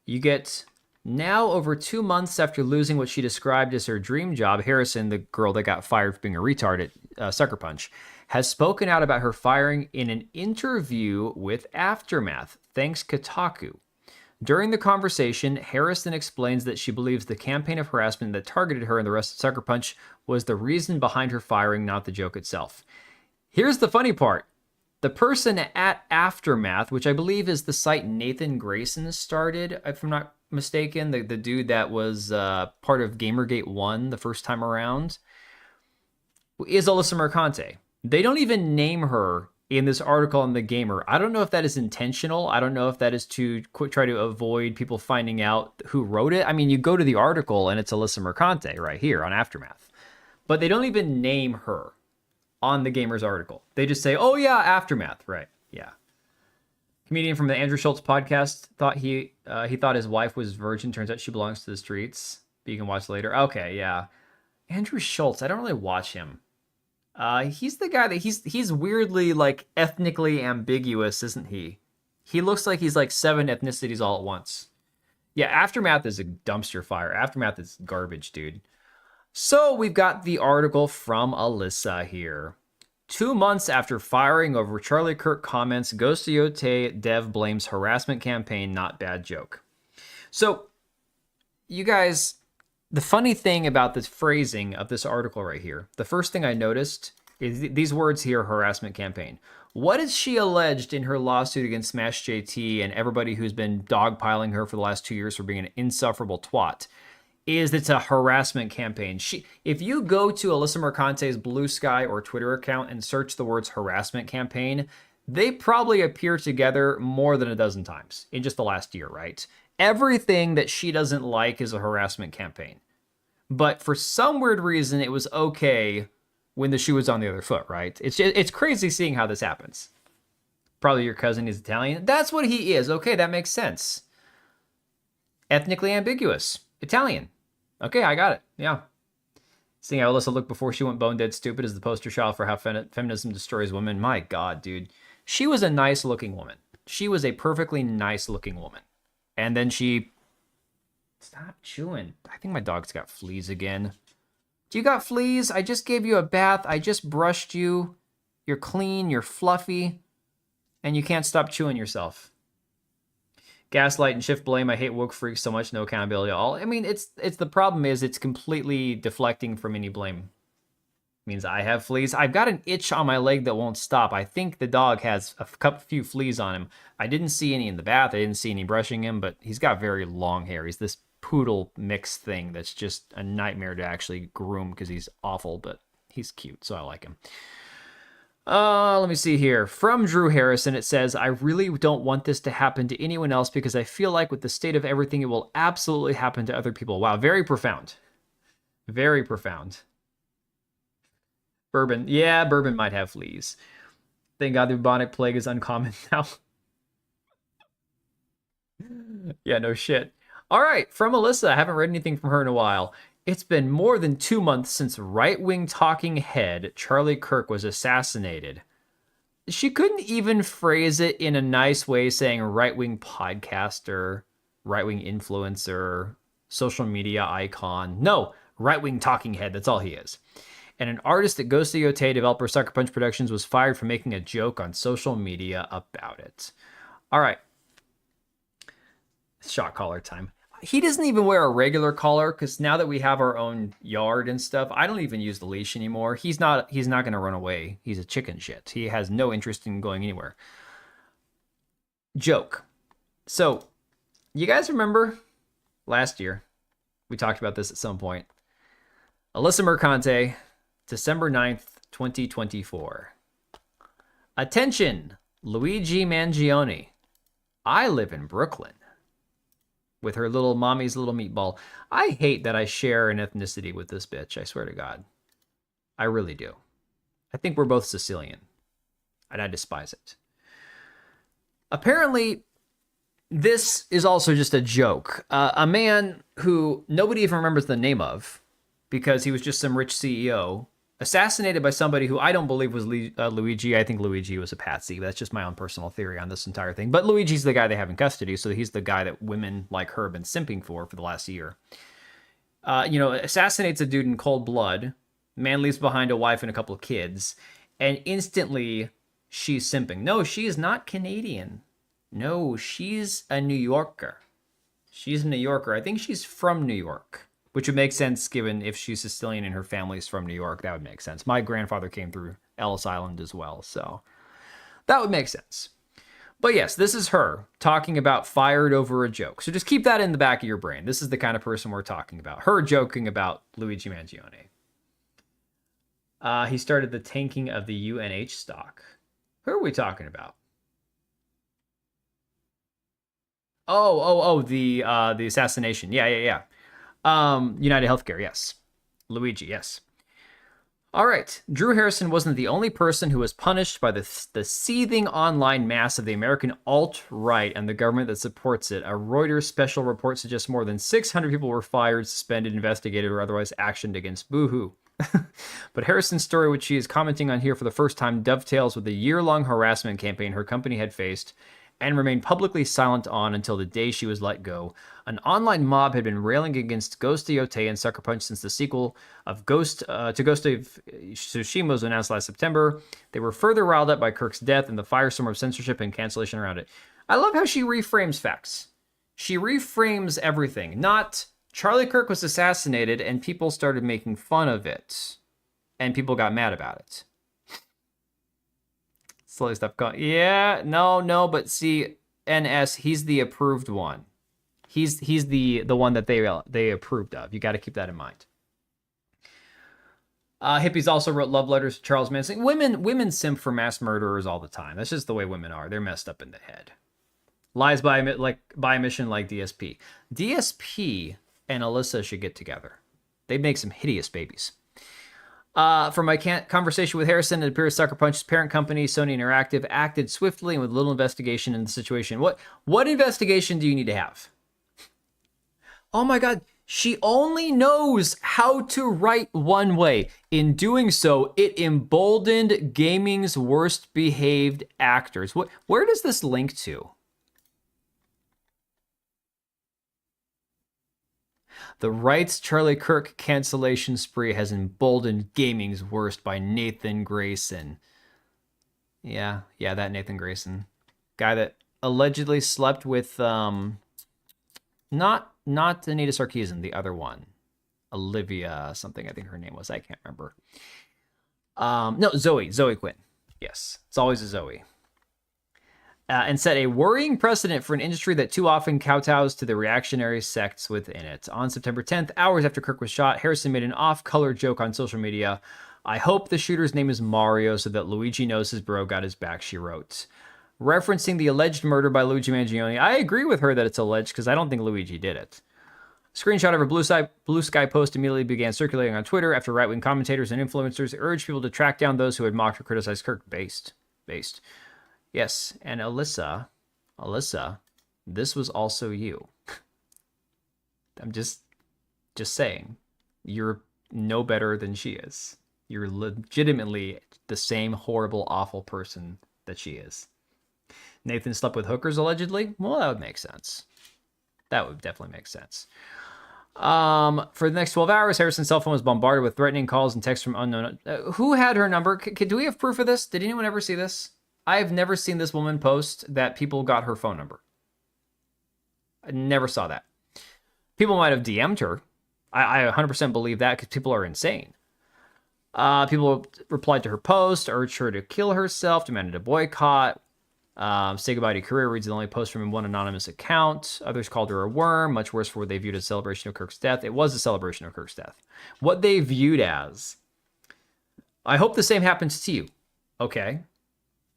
Speaker 1: You get, now over 2 months after losing what she described as her dream job, Harrison, the girl that got fired for being a retard at Sucker Punch, has spoken out about her firing in an interview with Aftermath, thanks Kotaku. During the conversation, Harrison explains that she believes the campaign of harassment that targeted her and the rest of Sucker Punch was the reason behind her firing, not the joke itself. Here's the funny part. The person at Aftermath, which I believe is the site Nathan Grayson started, if I'm not mistaken, the dude that was part of Gamergate 1 the first time around, is Alyssa Mercante. They don't even name her in this article on The Gamer. I don't know if that is intentional. I don't know if that is to try to avoid people finding out who wrote it. I mean, you go to the article and it's Alyssa Mercante right here on Aftermath. But they don't even name her on The Gamer's article. They just say, oh yeah, Aftermath, right? Yeah. Comedian from the Andrew Schultz podcast thought he thought his wife was virgin. Turns out she belongs to the streets. But you can watch later. Okay, yeah. Andrew Schultz, I don't really watch him. He's the guy that he's weirdly like ethnically ambiguous, isn't he? He looks like he's like 7 ethnicities all at once. Yeah, Aftermath is a dumpster fire. Aftermath is garbage, dude. So we've got the article from Alyssa here. 2 months after firing over Charlie Kirk comments, Ghost of Yotei dev blames harassment campaign, not bad joke. So, you guys, the funny thing about the phrasing of this article right here, the first thing I noticed is these words here, harassment campaign. What is she alleged in her lawsuit against Smash JT and everybody who's been dogpiling her for the last 2 years for being an insufferable twat? Is it's a harassment campaign. If you go to Alyssa Mercante's Blue Sky or Twitter account and search the words harassment campaign, they probably appear together more than a dozen times in just the last year, right? Everything that she doesn't like is a harassment campaign. But for some weird reason, it was okay when the shoe was on the other foot, right? It's crazy seeing how this happens. Probably your cousin is Italian. That's what he is. Okay, that makes sense. Ethnically ambiguous. Italian. Okay, I got it. Yeah. Seeing how Alyssa looked before she went bone dead stupid is the poster child for how feminism destroys women. My God, dude. She was a nice looking woman. She was a perfectly nice looking woman. And then she... Stop chewing. I think my dog's got fleas again. Do you got fleas? I just gave you a bath. I just brushed you. You're clean. You're fluffy. And you can't stop chewing yourself. Gaslight and shift blame. I hate woke freaks so much. No accountability at all. I mean, it's the problem is it's completely deflecting from any blame. It means I have fleas. I've got an itch on my leg that won't stop. I think the dog has a few fleas on him. I didn't see any in the bath. I didn't see any brushing him, but he's got very long hair. He's this poodle mix thing that's just a nightmare to actually groom because he's awful, but he's cute, so I like him. Let me see here. From Drew Harrison, it says, I really don't want this to happen to anyone else because I feel like with the state of everything, it will absolutely happen to other people. Wow, very profound. Very profound. Bourbon. Yeah, bourbon might have fleas. Thank God the bubonic plague is uncommon now. Yeah, no shit. All right, from Alyssa. I haven't read anything from her in a while. It's been more than 2 months since right-wing talking head Charlie Kirk was assassinated. She couldn't even phrase it in a nice way, saying right-wing podcaster, right-wing influencer, social media icon. No, right-wing talking head. That's all he is. And an artist at Ghost of Yotei, developer Sucker Punch Productions, was fired for making a joke on social media about it. All right. Shot collar time. He doesn't even wear a regular collar because now that we have our own yard and stuff, I don't even use the leash anymore. He's not going to run away. He's a chicken shit. He has no interest in going anywhere. Joke. So, you guys remember last year, we talked about this at some point. Alyssa Mercante, December 9th, 2024. Attention, Luigi Mangione. I live in Brooklyn. With her little mommy's little meatball. I hate that I share an ethnicity with this bitch. I swear to God. I really do. I think we're both Sicilian. And I despise it. Apparently, this is also just a joke. A man who nobody even remembers the name of because he was just some rich CEO, assassinated by somebody who I don't believe was Luigi. I think Luigi was a patsy. That's just my own personal theory on this entire thing. But Luigi's the guy they have in custody, so he's the guy that women like her have been simping for the last year. Assassinates a dude in cold blood. Man leaves behind a wife and a couple of kids. And instantly, she's simping. No, she is not Canadian. No, she's a New Yorker. She's a New Yorker. I think she's from New York. Which would make sense given if she's Sicilian and her family's from New York. That would make sense. My grandfather came through Ellis Island as well, so that would make sense. But yes, this is her talking about fired over a joke. So just keep that in the back of your brain. This is the kind of person we're talking about. Her joking about Luigi Mangione. He started the tanking of the UNH stock. Who are we talking about? The assassination. Yeah. United Healthcare, yes. Luigi, yes. All right. Drew Harrison wasn't the only person who was punished by the seething online mass of the American alt-right and the government that supports it. A Reuters special report suggests more than 600 people were fired, suspended, investigated, or otherwise actioned against Boohoo. But Harrison's story, which she is commenting on here for the first time, dovetails with the year-long harassment campaign her company had faced and remained publicly silent on until the day she was let go. An online mob had been railing against Ghost of Yotei and Sucker Punch since the sequel of Ghost of Tsushima was announced last September. They were further riled up by Kirk's death and the firestorm of censorship and cancellation around it. I love how she reframes facts. She reframes everything. Not Charlie Kirk was assassinated and people started making fun of it. And people got mad about it. Slowly stop going. Yeah, no, but see, NS, he's the approved one. He's the one that they approved of. You got to keep that in mind. Hippies also wrote love letters to Charles Manson. Women simp for mass murderers all the time. That's just the way women are. They're messed up in the head. Lies by omission like DSP. DSP and Alyssa should get together. They'd make some hideous babies. From my conversation with Harrison, it appears Sucker Punch's parent company, Sony Interactive, acted swiftly and with little investigation in the situation. What investigation do you need to have? Oh my God, She only knows how to write one way. In doing so, it emboldened gaming's worst behaved actors. Where does this link to? The Wright's Charlie Kirk cancellation spree has emboldened gaming's worst by Nathan Grayson. Yeah, that Nathan Grayson. Guy that allegedly slept with, not Anita Sarkeesian, the other one. Olivia something, I think her name was. I can't remember. No, Zoe Quinn. Yes, it's always a Zoe. And set a worrying precedent for an industry that too often kowtows to the reactionary sects within it. On September 10th, hours after Kirk was shot, Harrison made an off-color joke on social media. I hope the shooter's name is Mario so that Luigi knows his bro got his back, she wrote. Referencing the alleged murder by Luigi Mangione, I agree with her that it's alleged because I don't think Luigi did it. A screenshot of her Blue Sky post immediately began circulating on Twitter after right-wing commentators and influencers urged people to track down those who had mocked or criticized Kirk. Based. Yes, and Alyssa, this was also you. I'm just saying, you're no better than she is. You're legitimately the same horrible, awful person that she is. Nathan slept with hookers, allegedly? Well, that would make sense. That would definitely make sense. For the next 12 hours, Harrison's cell phone was bombarded with threatening calls and texts from unknown... who had her number? Do we have proof of this? Did anyone ever see this? I have never seen this woman post that people got her phone number. I never saw that. People might have DM'd her. I 100% believe that because people are insane. People replied to her post, urged her to kill herself, demanded a boycott, say goodbye to your career, reads the only post from one anonymous account. Others called her a worm, much worse for what they viewed as a celebration of Kirk's death. It was a celebration of Kirk's death. What they viewed as, I hope the same happens to you. Okay.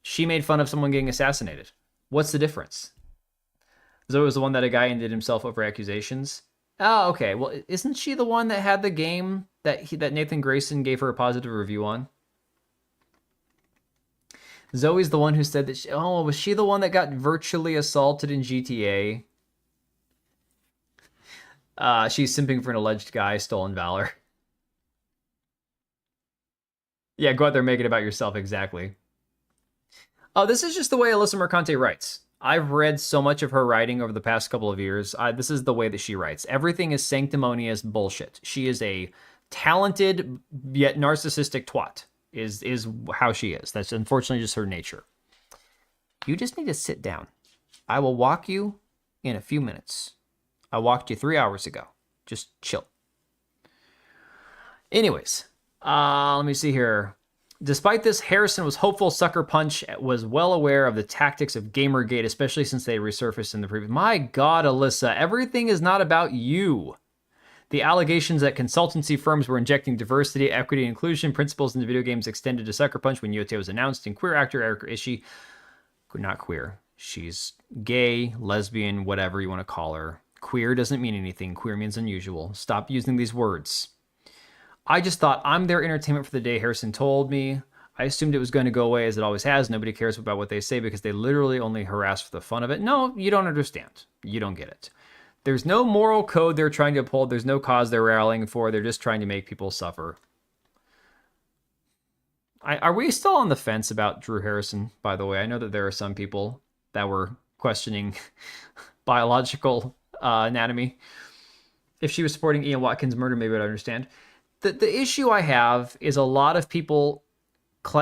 Speaker 1: She made fun of someone getting assassinated. What's the difference? Zoe was the one that a guy ended himself over accusations. Oh, okay. Well, isn't she the one that had the game that Nathan Grayson gave her a positive review on? Zoe's the one who said that was she the one that got virtually assaulted in GTA? She's simping for an alleged guy, stolen valor. Yeah, go out there and make it about yourself, exactly. Oh, this is just the way Alyssa Mercante writes. I've read so much of her writing over the past couple of years. This is the way that she writes. Everything is sanctimonious bullshit. She is a talented yet narcissistic twat, is how she is. That's unfortunately just her nature. You just need to sit down. I will walk you in a few minutes. I walked you 3 hours ago. Just chill. Anyways, let me see here. Despite this, Harrison was hopeful Sucker Punch was well aware of the tactics of Gamergate, especially since they resurfaced in the previous... My God, Alyssa, everything is not about you. The allegations that consultancy firms were injecting diversity, equity, and inclusion principles into video games extended to Sucker Punch when Yotei was announced, and queer actor Erica Ishii... Not queer. She's gay, lesbian, whatever you want to call her. Queer doesn't mean anything. Queer means unusual. Stop using these words. I just thought, I'm their entertainment for the day, Harrison told me. I assumed it was going to go away as it always has. Nobody cares about what they say because they literally only harass for the fun of it. No, you don't understand. You don't get it. There's no moral code they're trying to uphold. There's no cause they're rallying for. They're just trying to make people suffer. Are we still on the fence about Drew Harrison, by the way? I know that there are some people that were questioning biological anatomy. If she was supporting Ian Watkins' murder, maybe I'd understand. The issue I have is a lot of people,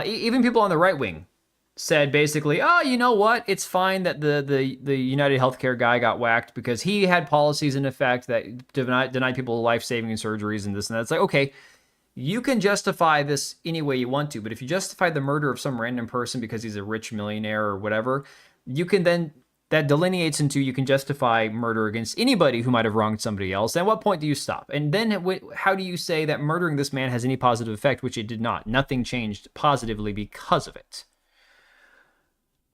Speaker 1: even people on the right wing, said basically, oh, you know what? It's fine that the United Healthcare guy got whacked because he had policies in effect that denied people life-saving surgeries and this and that. It's like, okay, you can justify this any way you want to, but if you justify the murder of some random person because he's a rich millionaire or whatever, you can then... That delineates into you can justify murder against anybody who might have wronged somebody else. At what point do you stop? And then how do you say that murdering this man has any positive effect, which it did not? Nothing changed positively because of it.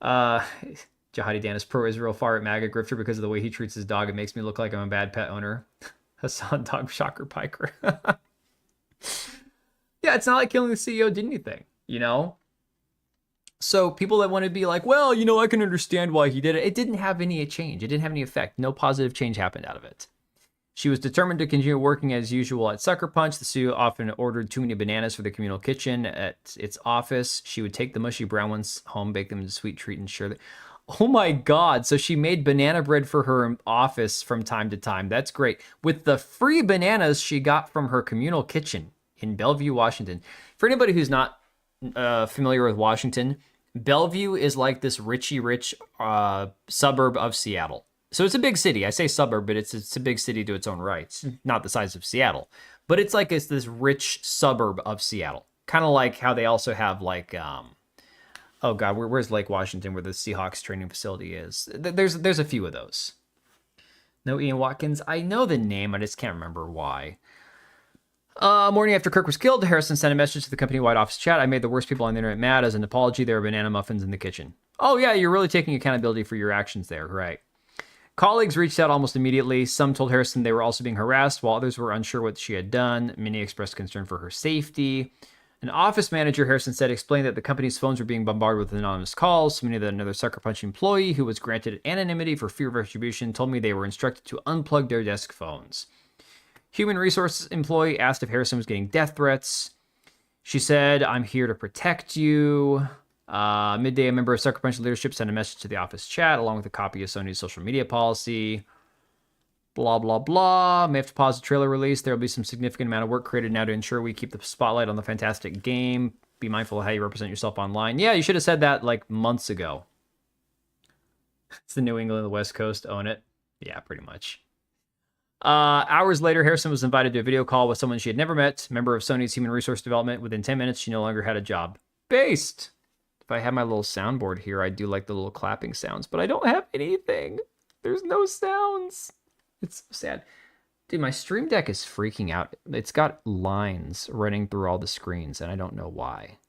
Speaker 1: Jihadi Dan is pro-Israel, far-right MAGA grifter because of the way he treats his dog. It makes me look like I'm a bad pet owner. Hassan Dog Shocker Piker. Yeah, it's not like killing the CEO did anything, you know? So people that want to be like, well, you know, I can understand why he did it. It didn't have any change. It didn't have any effect. No positive change happened out of it. She was determined to continue working as usual at Sucker Punch. The studio often ordered too many bananas for the communal kitchen at its office. She would take the mushy brown ones home, bake them into a sweet treat, and share that. Oh my God. So she made banana bread for her office from time to time. That's great. With the free bananas she got from her communal kitchen in Bellevue, Washington. For anybody who's not familiar with Washington, Bellevue is like this rich suburb of Seattle. So it's a big city. I say suburb, but it's a big city to its own rights. Not the size of Seattle. But it's like it's this rich suburb of Seattle. Kind of like how they also have like... oh God, where's Lake Washington where the Seahawks training facility is? There's a few of those. No Ian Watkins. I know the name, I just can't remember why. Morning after Kirk was killed, Harrison sent a message to the company-wide office chat. I made the worst people on the internet mad. As an apology, there were banana muffins in the kitchen. Oh yeah, you're really taking accountability for your actions there, right? Colleagues reached out almost immediately. Some told Harrison they were also being harassed, while others were unsure what she had done. Many expressed concern for her safety. An office manager, Harrison said, explained that the company's phones were being bombarded with anonymous calls. So many that another Sucker Punch employee who was granted anonymity for fear of retribution told me they were instructed to unplug their desk phones. Human resources employee asked if Harrison was getting death threats. She said, I'm here to protect you. Midday, a member of Sucker Punch leadership sent a message to the office chat along with a copy of Sony's social media policy. Blah, blah, blah. May have to pause the trailer release. There will be some significant amount of work created now to ensure we keep the spotlight on the fantastic game. Be mindful of how you represent yourself online. Yeah, you should have said that like months ago. It's the New England and the West Coast. Own it. Yeah, pretty much. Hours later, Harrison was invited to a video call with someone she had never met, member of Sony's Human Resource Development. Within 10 minutes, she no longer had a job. Based. If I had my little soundboard here, I'd do like the little clapping sounds, but I don't have anything. There's no sounds. It's so sad. Dude, my Stream Deck is freaking out. It's got lines running through all the screens, and I don't know why.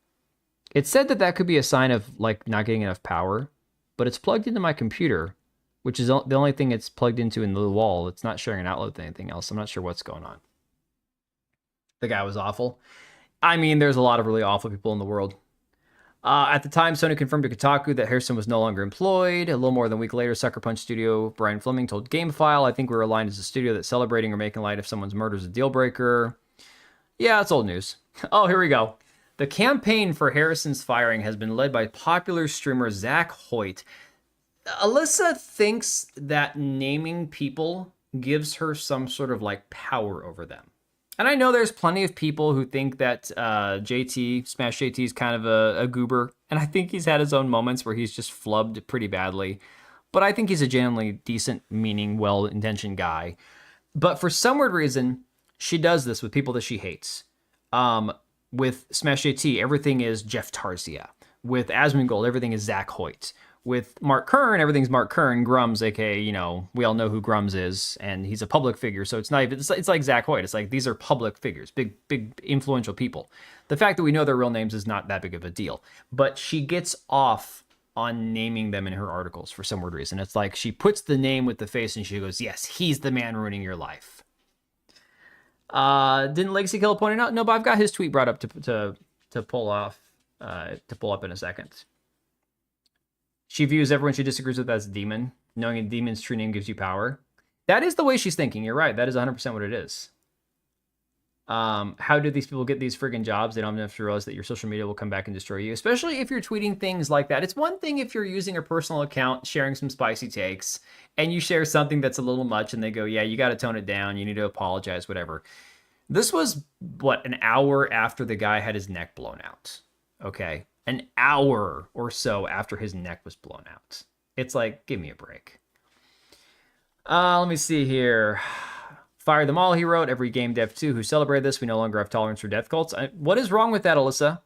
Speaker 1: It said that that could be a sign of, like, not getting enough power, but it's plugged into my computer, which is the only thing it's plugged into in the wall. It's not sharing an outlet with anything else. I'm not sure what's going on. The guy was awful. I mean, there's a lot of really awful people in the world. At the time, Sony confirmed to Kotaku that Harrison was no longer employed. A little more than a week later, Sucker Punch studio Brian Fleming told GameFile, I think we're aligned as a studio that celebrating or making light of someone's murder is a deal breaker. Yeah, it's old news. Oh, here we go. The campaign for Harrison's firing has been led by popular streamer Zach Hoyt. Alyssa thinks that naming people gives her some sort of like power over them. And I know there's plenty of people who think that JT, Smash JT, is kind of a goober. And I think he's had his own moments where he's just flubbed pretty badly. But I think he's a genuinely decent, meaning, well-intentioned guy. But for some weird reason, she does this with people that she hates. With Smash JT, everything is Jeff Tarzia. With Asmongold, everything is Zach Hoyt. With Mark Kern, everything's Mark Kern. Grums, aka, you know, we all know who Grums is, and he's a public figure, so it's not even, it's like Zach Hoyt. It's like, these are public figures, big, influential people. The fact that we know their real names is not that big of a deal. But she gets off on naming them in her articles for some weird reason. It's like, she puts the name with the face, and she goes, yes, he's the man ruining your life. Didn't Legacy Killer point it out? No, but I've got his tweet brought up to pull up in a second. She views everyone she disagrees with as a demon. Knowing a demon's true name gives you power. That is the way she's thinking. You're right. That is 100% what it is. How do these people get these friggin' jobs? They don't have to realize that your social media will come back and destroy you. Especially if you're tweeting things like that. It's one thing if you're using a personal account, sharing some spicy takes, and you share something that's a little much, and they go, yeah, you got to tone it down. You need to apologize, whatever. This was, what, an hour after the guy had his neck blown out. Okay? An hour or so after his neck was blown out. It's like, give me a break. Let me see here. Fire them all, he wrote. Every game dev too who celebrate this. We no longer have tolerance for death cults. What is wrong with that, Alyssa?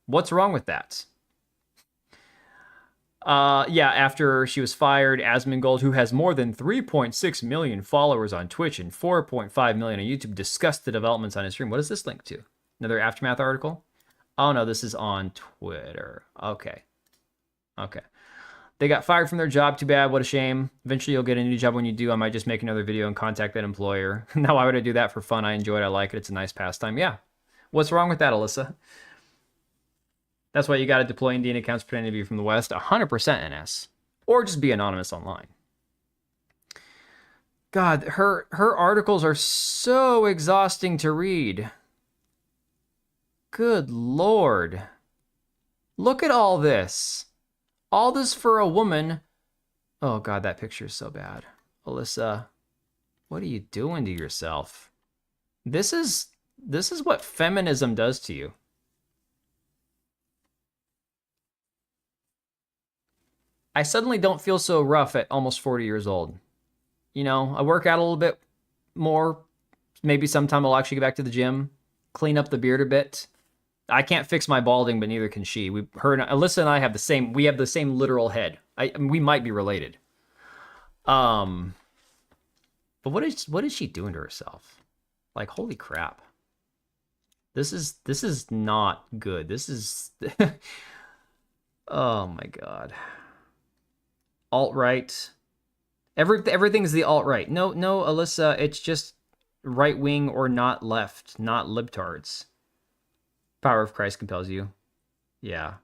Speaker 1: What's wrong with that? Yeah, after she was fired, Asmongold, who has more than 3.6 million followers on Twitch and 4.5 million on YouTube, discussed the developments on his stream. What is this link to? Another Aftermath article? Oh, no, this is on Twitter. Okay. They got fired from their job. Too bad. What a shame. Eventually, you'll get a new job. When you do, I might just make another video and contact that employer. Now, why would I do that? For fun. I enjoy it. I like it. It's a nice pastime. Yeah. What's wrong with that, Alyssa? That's why you got to deploy Indian accounts pretending to be from the West. 100% NS. Or just be anonymous online. God, her articles are so exhausting to read. Good Lord. Look at all this. All this for a woman. Oh God, that picture is so bad. Alyssa, what are you doing to yourself? This is what feminism does to you. I suddenly don't feel so rough at almost 40 years old. You know, I work out a little bit more. Maybe sometime I'll actually get back to the gym, clean up the beard a bit. I can't fix my balding, but neither can she. Alyssa and I have the same literal head. We might be related. But what is she doing to herself? Like, holy crap. This is not good. This is oh my God. Alt-right. Everything's the alt-right. No, Alyssa, it's just right wing or not left, not libtards. Power of Christ compels you. Yeah.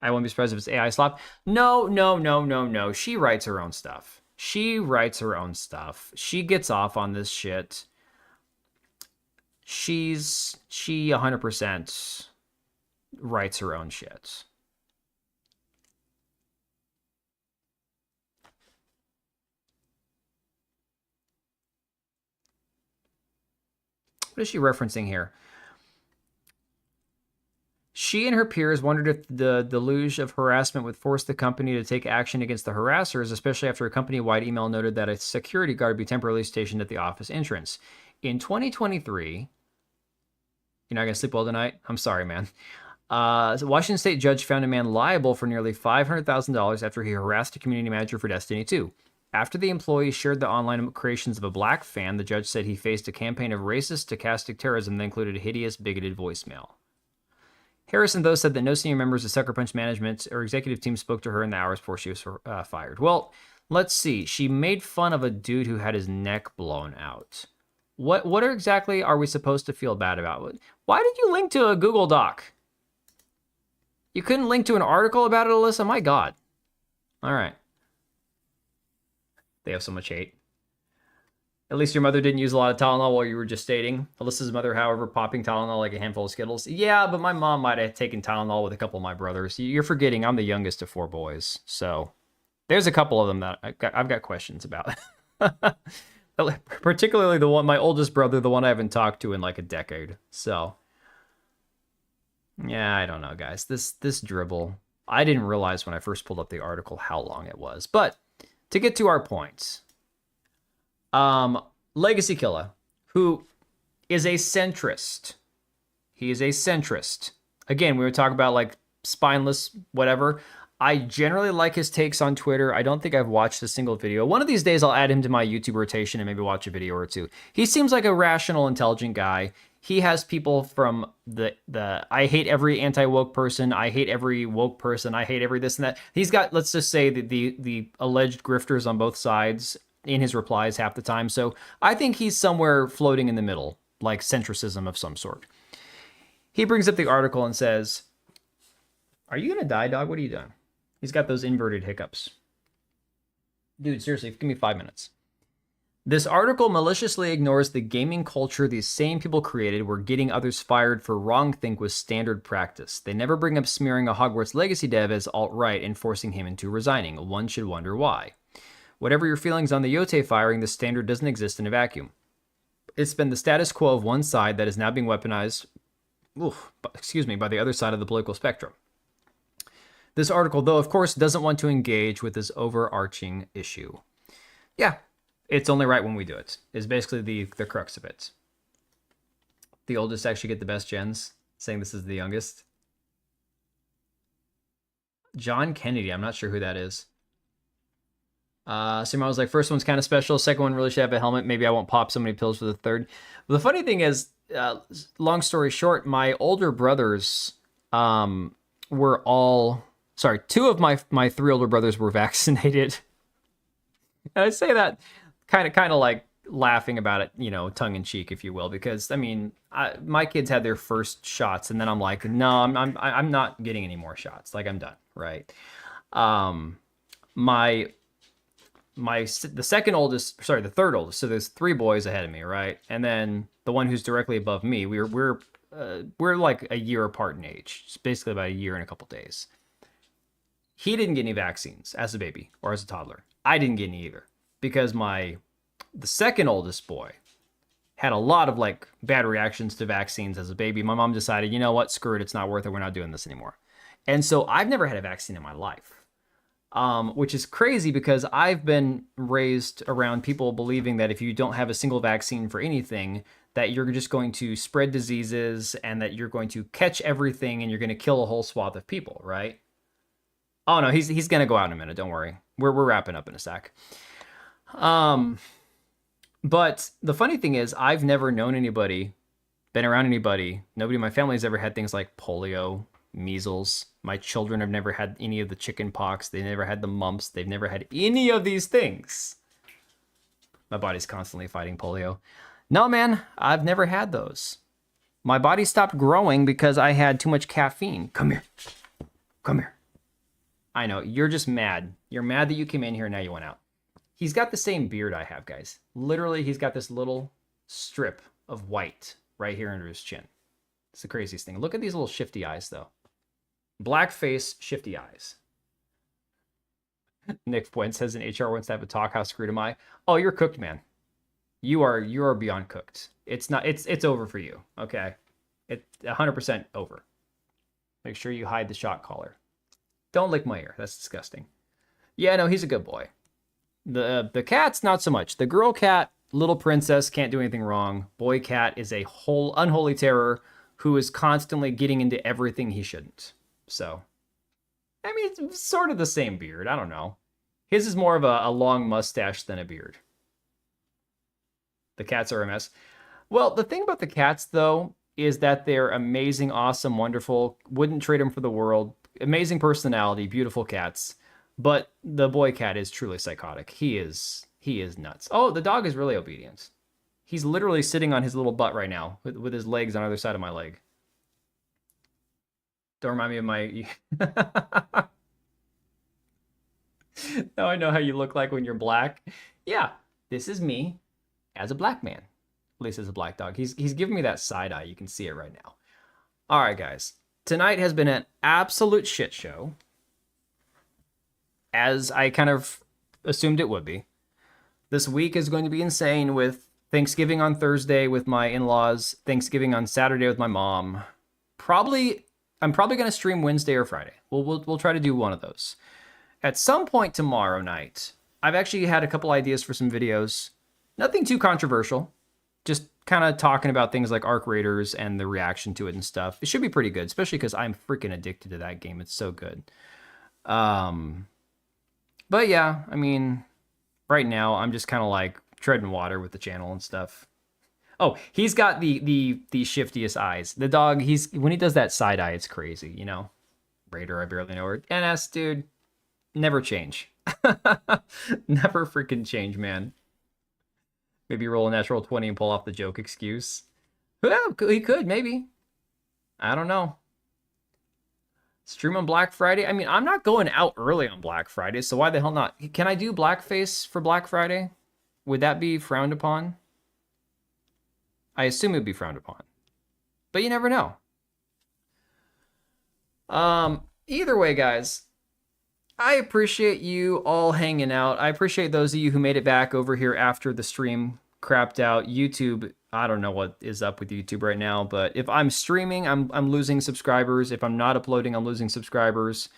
Speaker 1: I won't be surprised if it's AI slop. No. She writes her own stuff. She gets off on this shit. She 100% writes her own shit. What is she referencing here? She and her peers wondered if the deluge of harassment would force the company to take action against the harassers, especially after a company-wide email noted that a security guard be temporarily stationed at the office entrance. In 2023, you're not going to sleep well tonight? I'm sorry, man. A Washington State judge found a man liable for nearly $500,000 after he harassed a community manager for Destiny 2. After the employee shared the online creations of a black fan, the judge said he faced a campaign of racist, stochastic terrorism that included a hideous, bigoted voicemail. Harrison, though, said that no senior members of Sucker Punch management or executive team spoke to her in the hours before she was fired. Well, let's see. She made fun of a dude who had his neck blown out. What exactly are we supposed to feel bad about? Why did you link to a Google Doc? You couldn't link to an article about it, Alyssa? My God. All right. They have so much hate. At least your mother didn't use a lot of Tylenol while you were gestating. Alyssa's mother, however, popping Tylenol like a handful of Skittles. Yeah, but my mom might have taken Tylenol with a couple of my brothers. You're forgetting I'm the youngest of 4 boys. So there's a couple of them that I've got questions about. Particularly my oldest brother, the one I haven't talked to in like a decade. So yeah, I don't know, guys. This dribble, I didn't realize when I first pulled up the article how long it was. But to get to our points, Legacy Killa, who is a centrist. He is a centrist. Again, we would talk about like spineless, whatever. I generally like his takes on Twitter. I don't think I've watched a single video. One of these days, I'll add him to my YouTube rotation and maybe watch a video or two. He seems like a rational, intelligent guy. He has people from the I hate every anti-woke person. I hate every woke person. I hate every this and that. He's got, let's just say, the alleged grifters on both sides in his replies half the time. So I think he's somewhere floating in the middle, like centricism of some sort. He brings up the article and says, "Are you going to die, dog? What are you doing?" He's got those inverted hiccups. Dude, seriously, give me 5 minutes. This article maliciously ignores the gaming culture these same people created where getting others fired for wrongthink was standard practice. They never bring up smearing a Hogwarts Legacy dev as alt-right and forcing him into resigning. One should wonder why. Whatever your feelings on the Yotei firing, the standard doesn't exist in a vacuum. It's been the status quo of one side that is now being weaponized, by the other side of the political spectrum. This article, though, of course, doesn't want to engage with this overarching issue. Yeah, it's only right when we do it, is basically the crux of it. The oldest actually get the best gens, saying this is the youngest. John Kennedy, I'm not sure who that is. Simon was like, first one's kind of special. Second one really should have a helmet. Maybe I won't pop so many pills for the third. But the funny thing is, long story short, my older brothers were all... Sorry, 2 of my 3 older brothers were vaccinated. And I say that kind of like laughing about it, you know, tongue in cheek, if you will, because I mean, my kids had their first shots, and then I'm like, no, I'm not getting any more shots. Like, I'm done, right? My the second oldest, sorry, the third oldest. So there's 3 boys ahead of me, right? And then the one who's directly above me, we're like a year apart in age. It's basically about a year and a couple days. He didn't get any vaccines as a baby or as a toddler. I didn't get any either because the second oldest boy had a lot of like bad reactions to vaccines as a baby. My mom decided, you know what, screw it, it's not worth it. We're not doing this anymore. And so I've never had a vaccine in my life. Which is crazy because I've been raised around people believing that if you don't have a single vaccine for anything, that you're just going to spread diseases and that you're going to catch everything and you're going to kill a whole swath of people, right? Oh no, he's going to go out in a minute. Don't worry. We're wrapping up in a sec. But the funny thing is I've never known anybody, been around anybody, nobody in my family has ever had things like polio, measles. My children have never had any of the chicken pox. They never had the mumps. They've never had any of these things. My body's constantly fighting polio. No, man, I've never had those. My body stopped growing because I had too much caffeine. Come here. Come here. I know, you're just mad. You're mad that you came in here and now you went out. He's got the same beard I have, guys. Literally, he's got this little strip of white right here under his chin. It's the craziest thing. Look at these little shifty eyes, though. Black face, shifty eyes. Nick Fuente says in HR wants to have a talk. How screwed am I? Oh, you're cooked, man. You are beyond cooked. It's not. It's over for you. Okay, it's 100% over. Make sure you hide the shot collar. Don't lick my ear. That's disgusting. Yeah, no, he's a good boy. The cat's not so much. The girl cat, little princess, can't do anything wrong. Boy cat is a whole unholy terror who is constantly getting into everything he shouldn't. So, I mean, it's sort of the same beard. I don't know. His is more of a long mustache than a beard. The cats are a mess. Well, the thing about the cats, though, is that they're amazing, awesome, wonderful. Wouldn't trade them for the world. Amazing personality, beautiful cats. But the boy cat is truly psychotic. He is nuts. Oh, the dog is really obedient. He's literally sitting on his little butt right now with his legs on either side of my leg. Don't remind me of my... Now I know how you look like when you're black. Yeah, this is me as a black man. At least as a black dog. He's giving me that side eye. You can see it right now. All right, guys. Tonight has been an absolute shit show. As I kind of assumed it would be. This week is going to be insane with Thanksgiving on Thursday with my in-laws. Thanksgiving on Saturday with my mom. I'm probably going to stream Wednesday or Friday. We'll try to do one of those. At some point tomorrow night, I've actually had a couple ideas for some videos. Nothing too controversial. Just kind of talking about things like Arc Raiders and the reaction to it and stuff. It should be pretty good, especially because I'm freaking addicted to that game. It's so good. But yeah, I mean, right now I'm just kind of like treading water with the channel and stuff. Oh, he's got the shiftiest eyes. The dog, when he does that side eye, it's crazy, you know? Raider, I barely know her. NS, dude, never change. Never freaking change, man. Maybe roll a natural 20 and pull off the joke excuse. Well, he could, maybe. I don't know. Stream on Black Friday? I mean, I'm not going out early on Black Friday, so why the hell not? Can I do blackface for Black Friday? Would that be frowned upon? I assume it would be frowned upon. But you never know. Either way, guys, I appreciate you all hanging out. I appreciate those of you who made it back over here after the stream crapped out. YouTube, I don't know what is up with YouTube right now, but if I'm streaming, I'm losing subscribers. If I'm not uploading, I'm losing subscribers.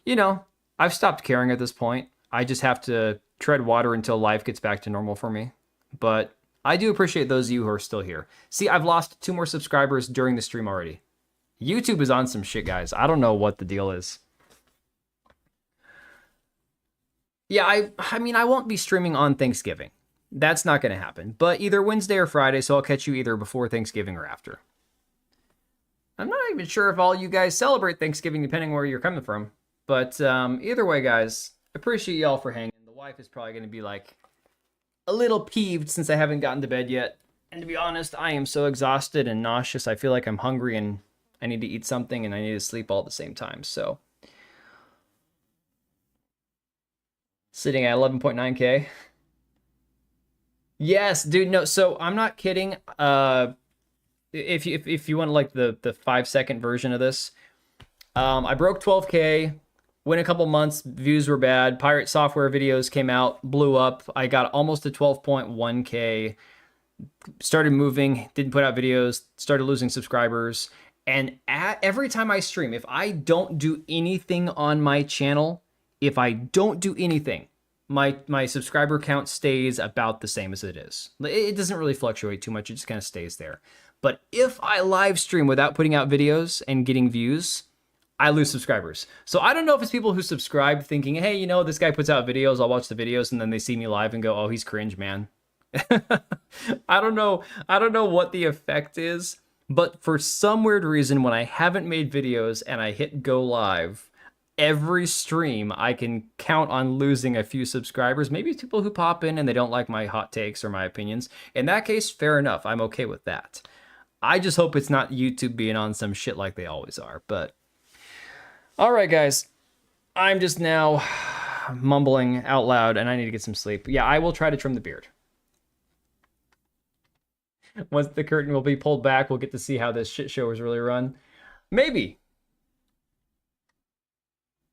Speaker 1: You know, I've stopped caring at this point. I just have to tread water until life gets back to normal for me. But I do appreciate those of you who are still here. See, I've lost 2 more subscribers during the stream already. YouTube is on some shit, guys. I don't know what the deal is. Yeah, I mean, I won't be streaming on Thanksgiving. That's not going to happen. But either Wednesday or Friday, so I'll catch you either before Thanksgiving or after. I'm not even sure if all you guys celebrate Thanksgiving, depending where you're coming from. But either way, guys, appreciate y'all for hanging. The wife is probably going to be like a little peeved since I haven't gotten to bed yet. And to be honest, I am so exhausted and nauseous. I feel like I'm hungry and I need to eat something and I need to sleep all at the same time. So Sitting at 11.9K. Yes, dude. No, so I'm not kidding. If you want like the 5-second version of this, I broke 12K. Went a couple months, views were bad. Pirate Software videos came out, blew up. I got almost to 12.1K. Started moving, didn't put out videos, started losing subscribers. And every time I stream, if I don't do anything on my channel, if I don't do anything, my subscriber count stays about the same as it is. It doesn't really fluctuate too much. It just kind of stays there. But if I live stream without putting out videos and getting views, I lose subscribers. So I don't know if it's people who subscribe thinking, hey, you know, this guy puts out videos, I'll watch the videos, and then they see me live and go, oh, he's cringe, man. I don't know what the effect is, but for some weird reason, when I haven't made videos and I hit go live, every stream I can count on losing a few subscribers. Maybe it's people who pop in and they don't like my hot takes or my opinions. In that case, fair enough. I'm okay with that. I just hope it's not YouTube being on some shit like they always are, but all right, guys, I'm just now mumbling out loud and I need to get some sleep. Yeah, I will try to trim the beard. Once the curtain will be pulled back, we'll get to see how this shit show is really run. Maybe.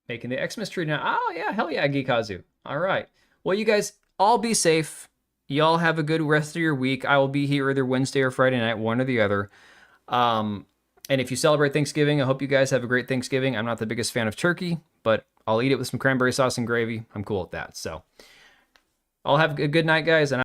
Speaker 1: Making the Xmas tree now. Oh, yeah, hell yeah, Geekazu. All right. Well, you guys all be safe. Y'all have a good rest of your week. I will be here either Wednesday or Friday night, one or the other. And if you celebrate Thanksgiving, I hope you guys have a great Thanksgiving. I'm not the biggest fan of turkey, but I'll eat it with some cranberry sauce and gravy. I'm cool with that. So I'll have a good night, guys. And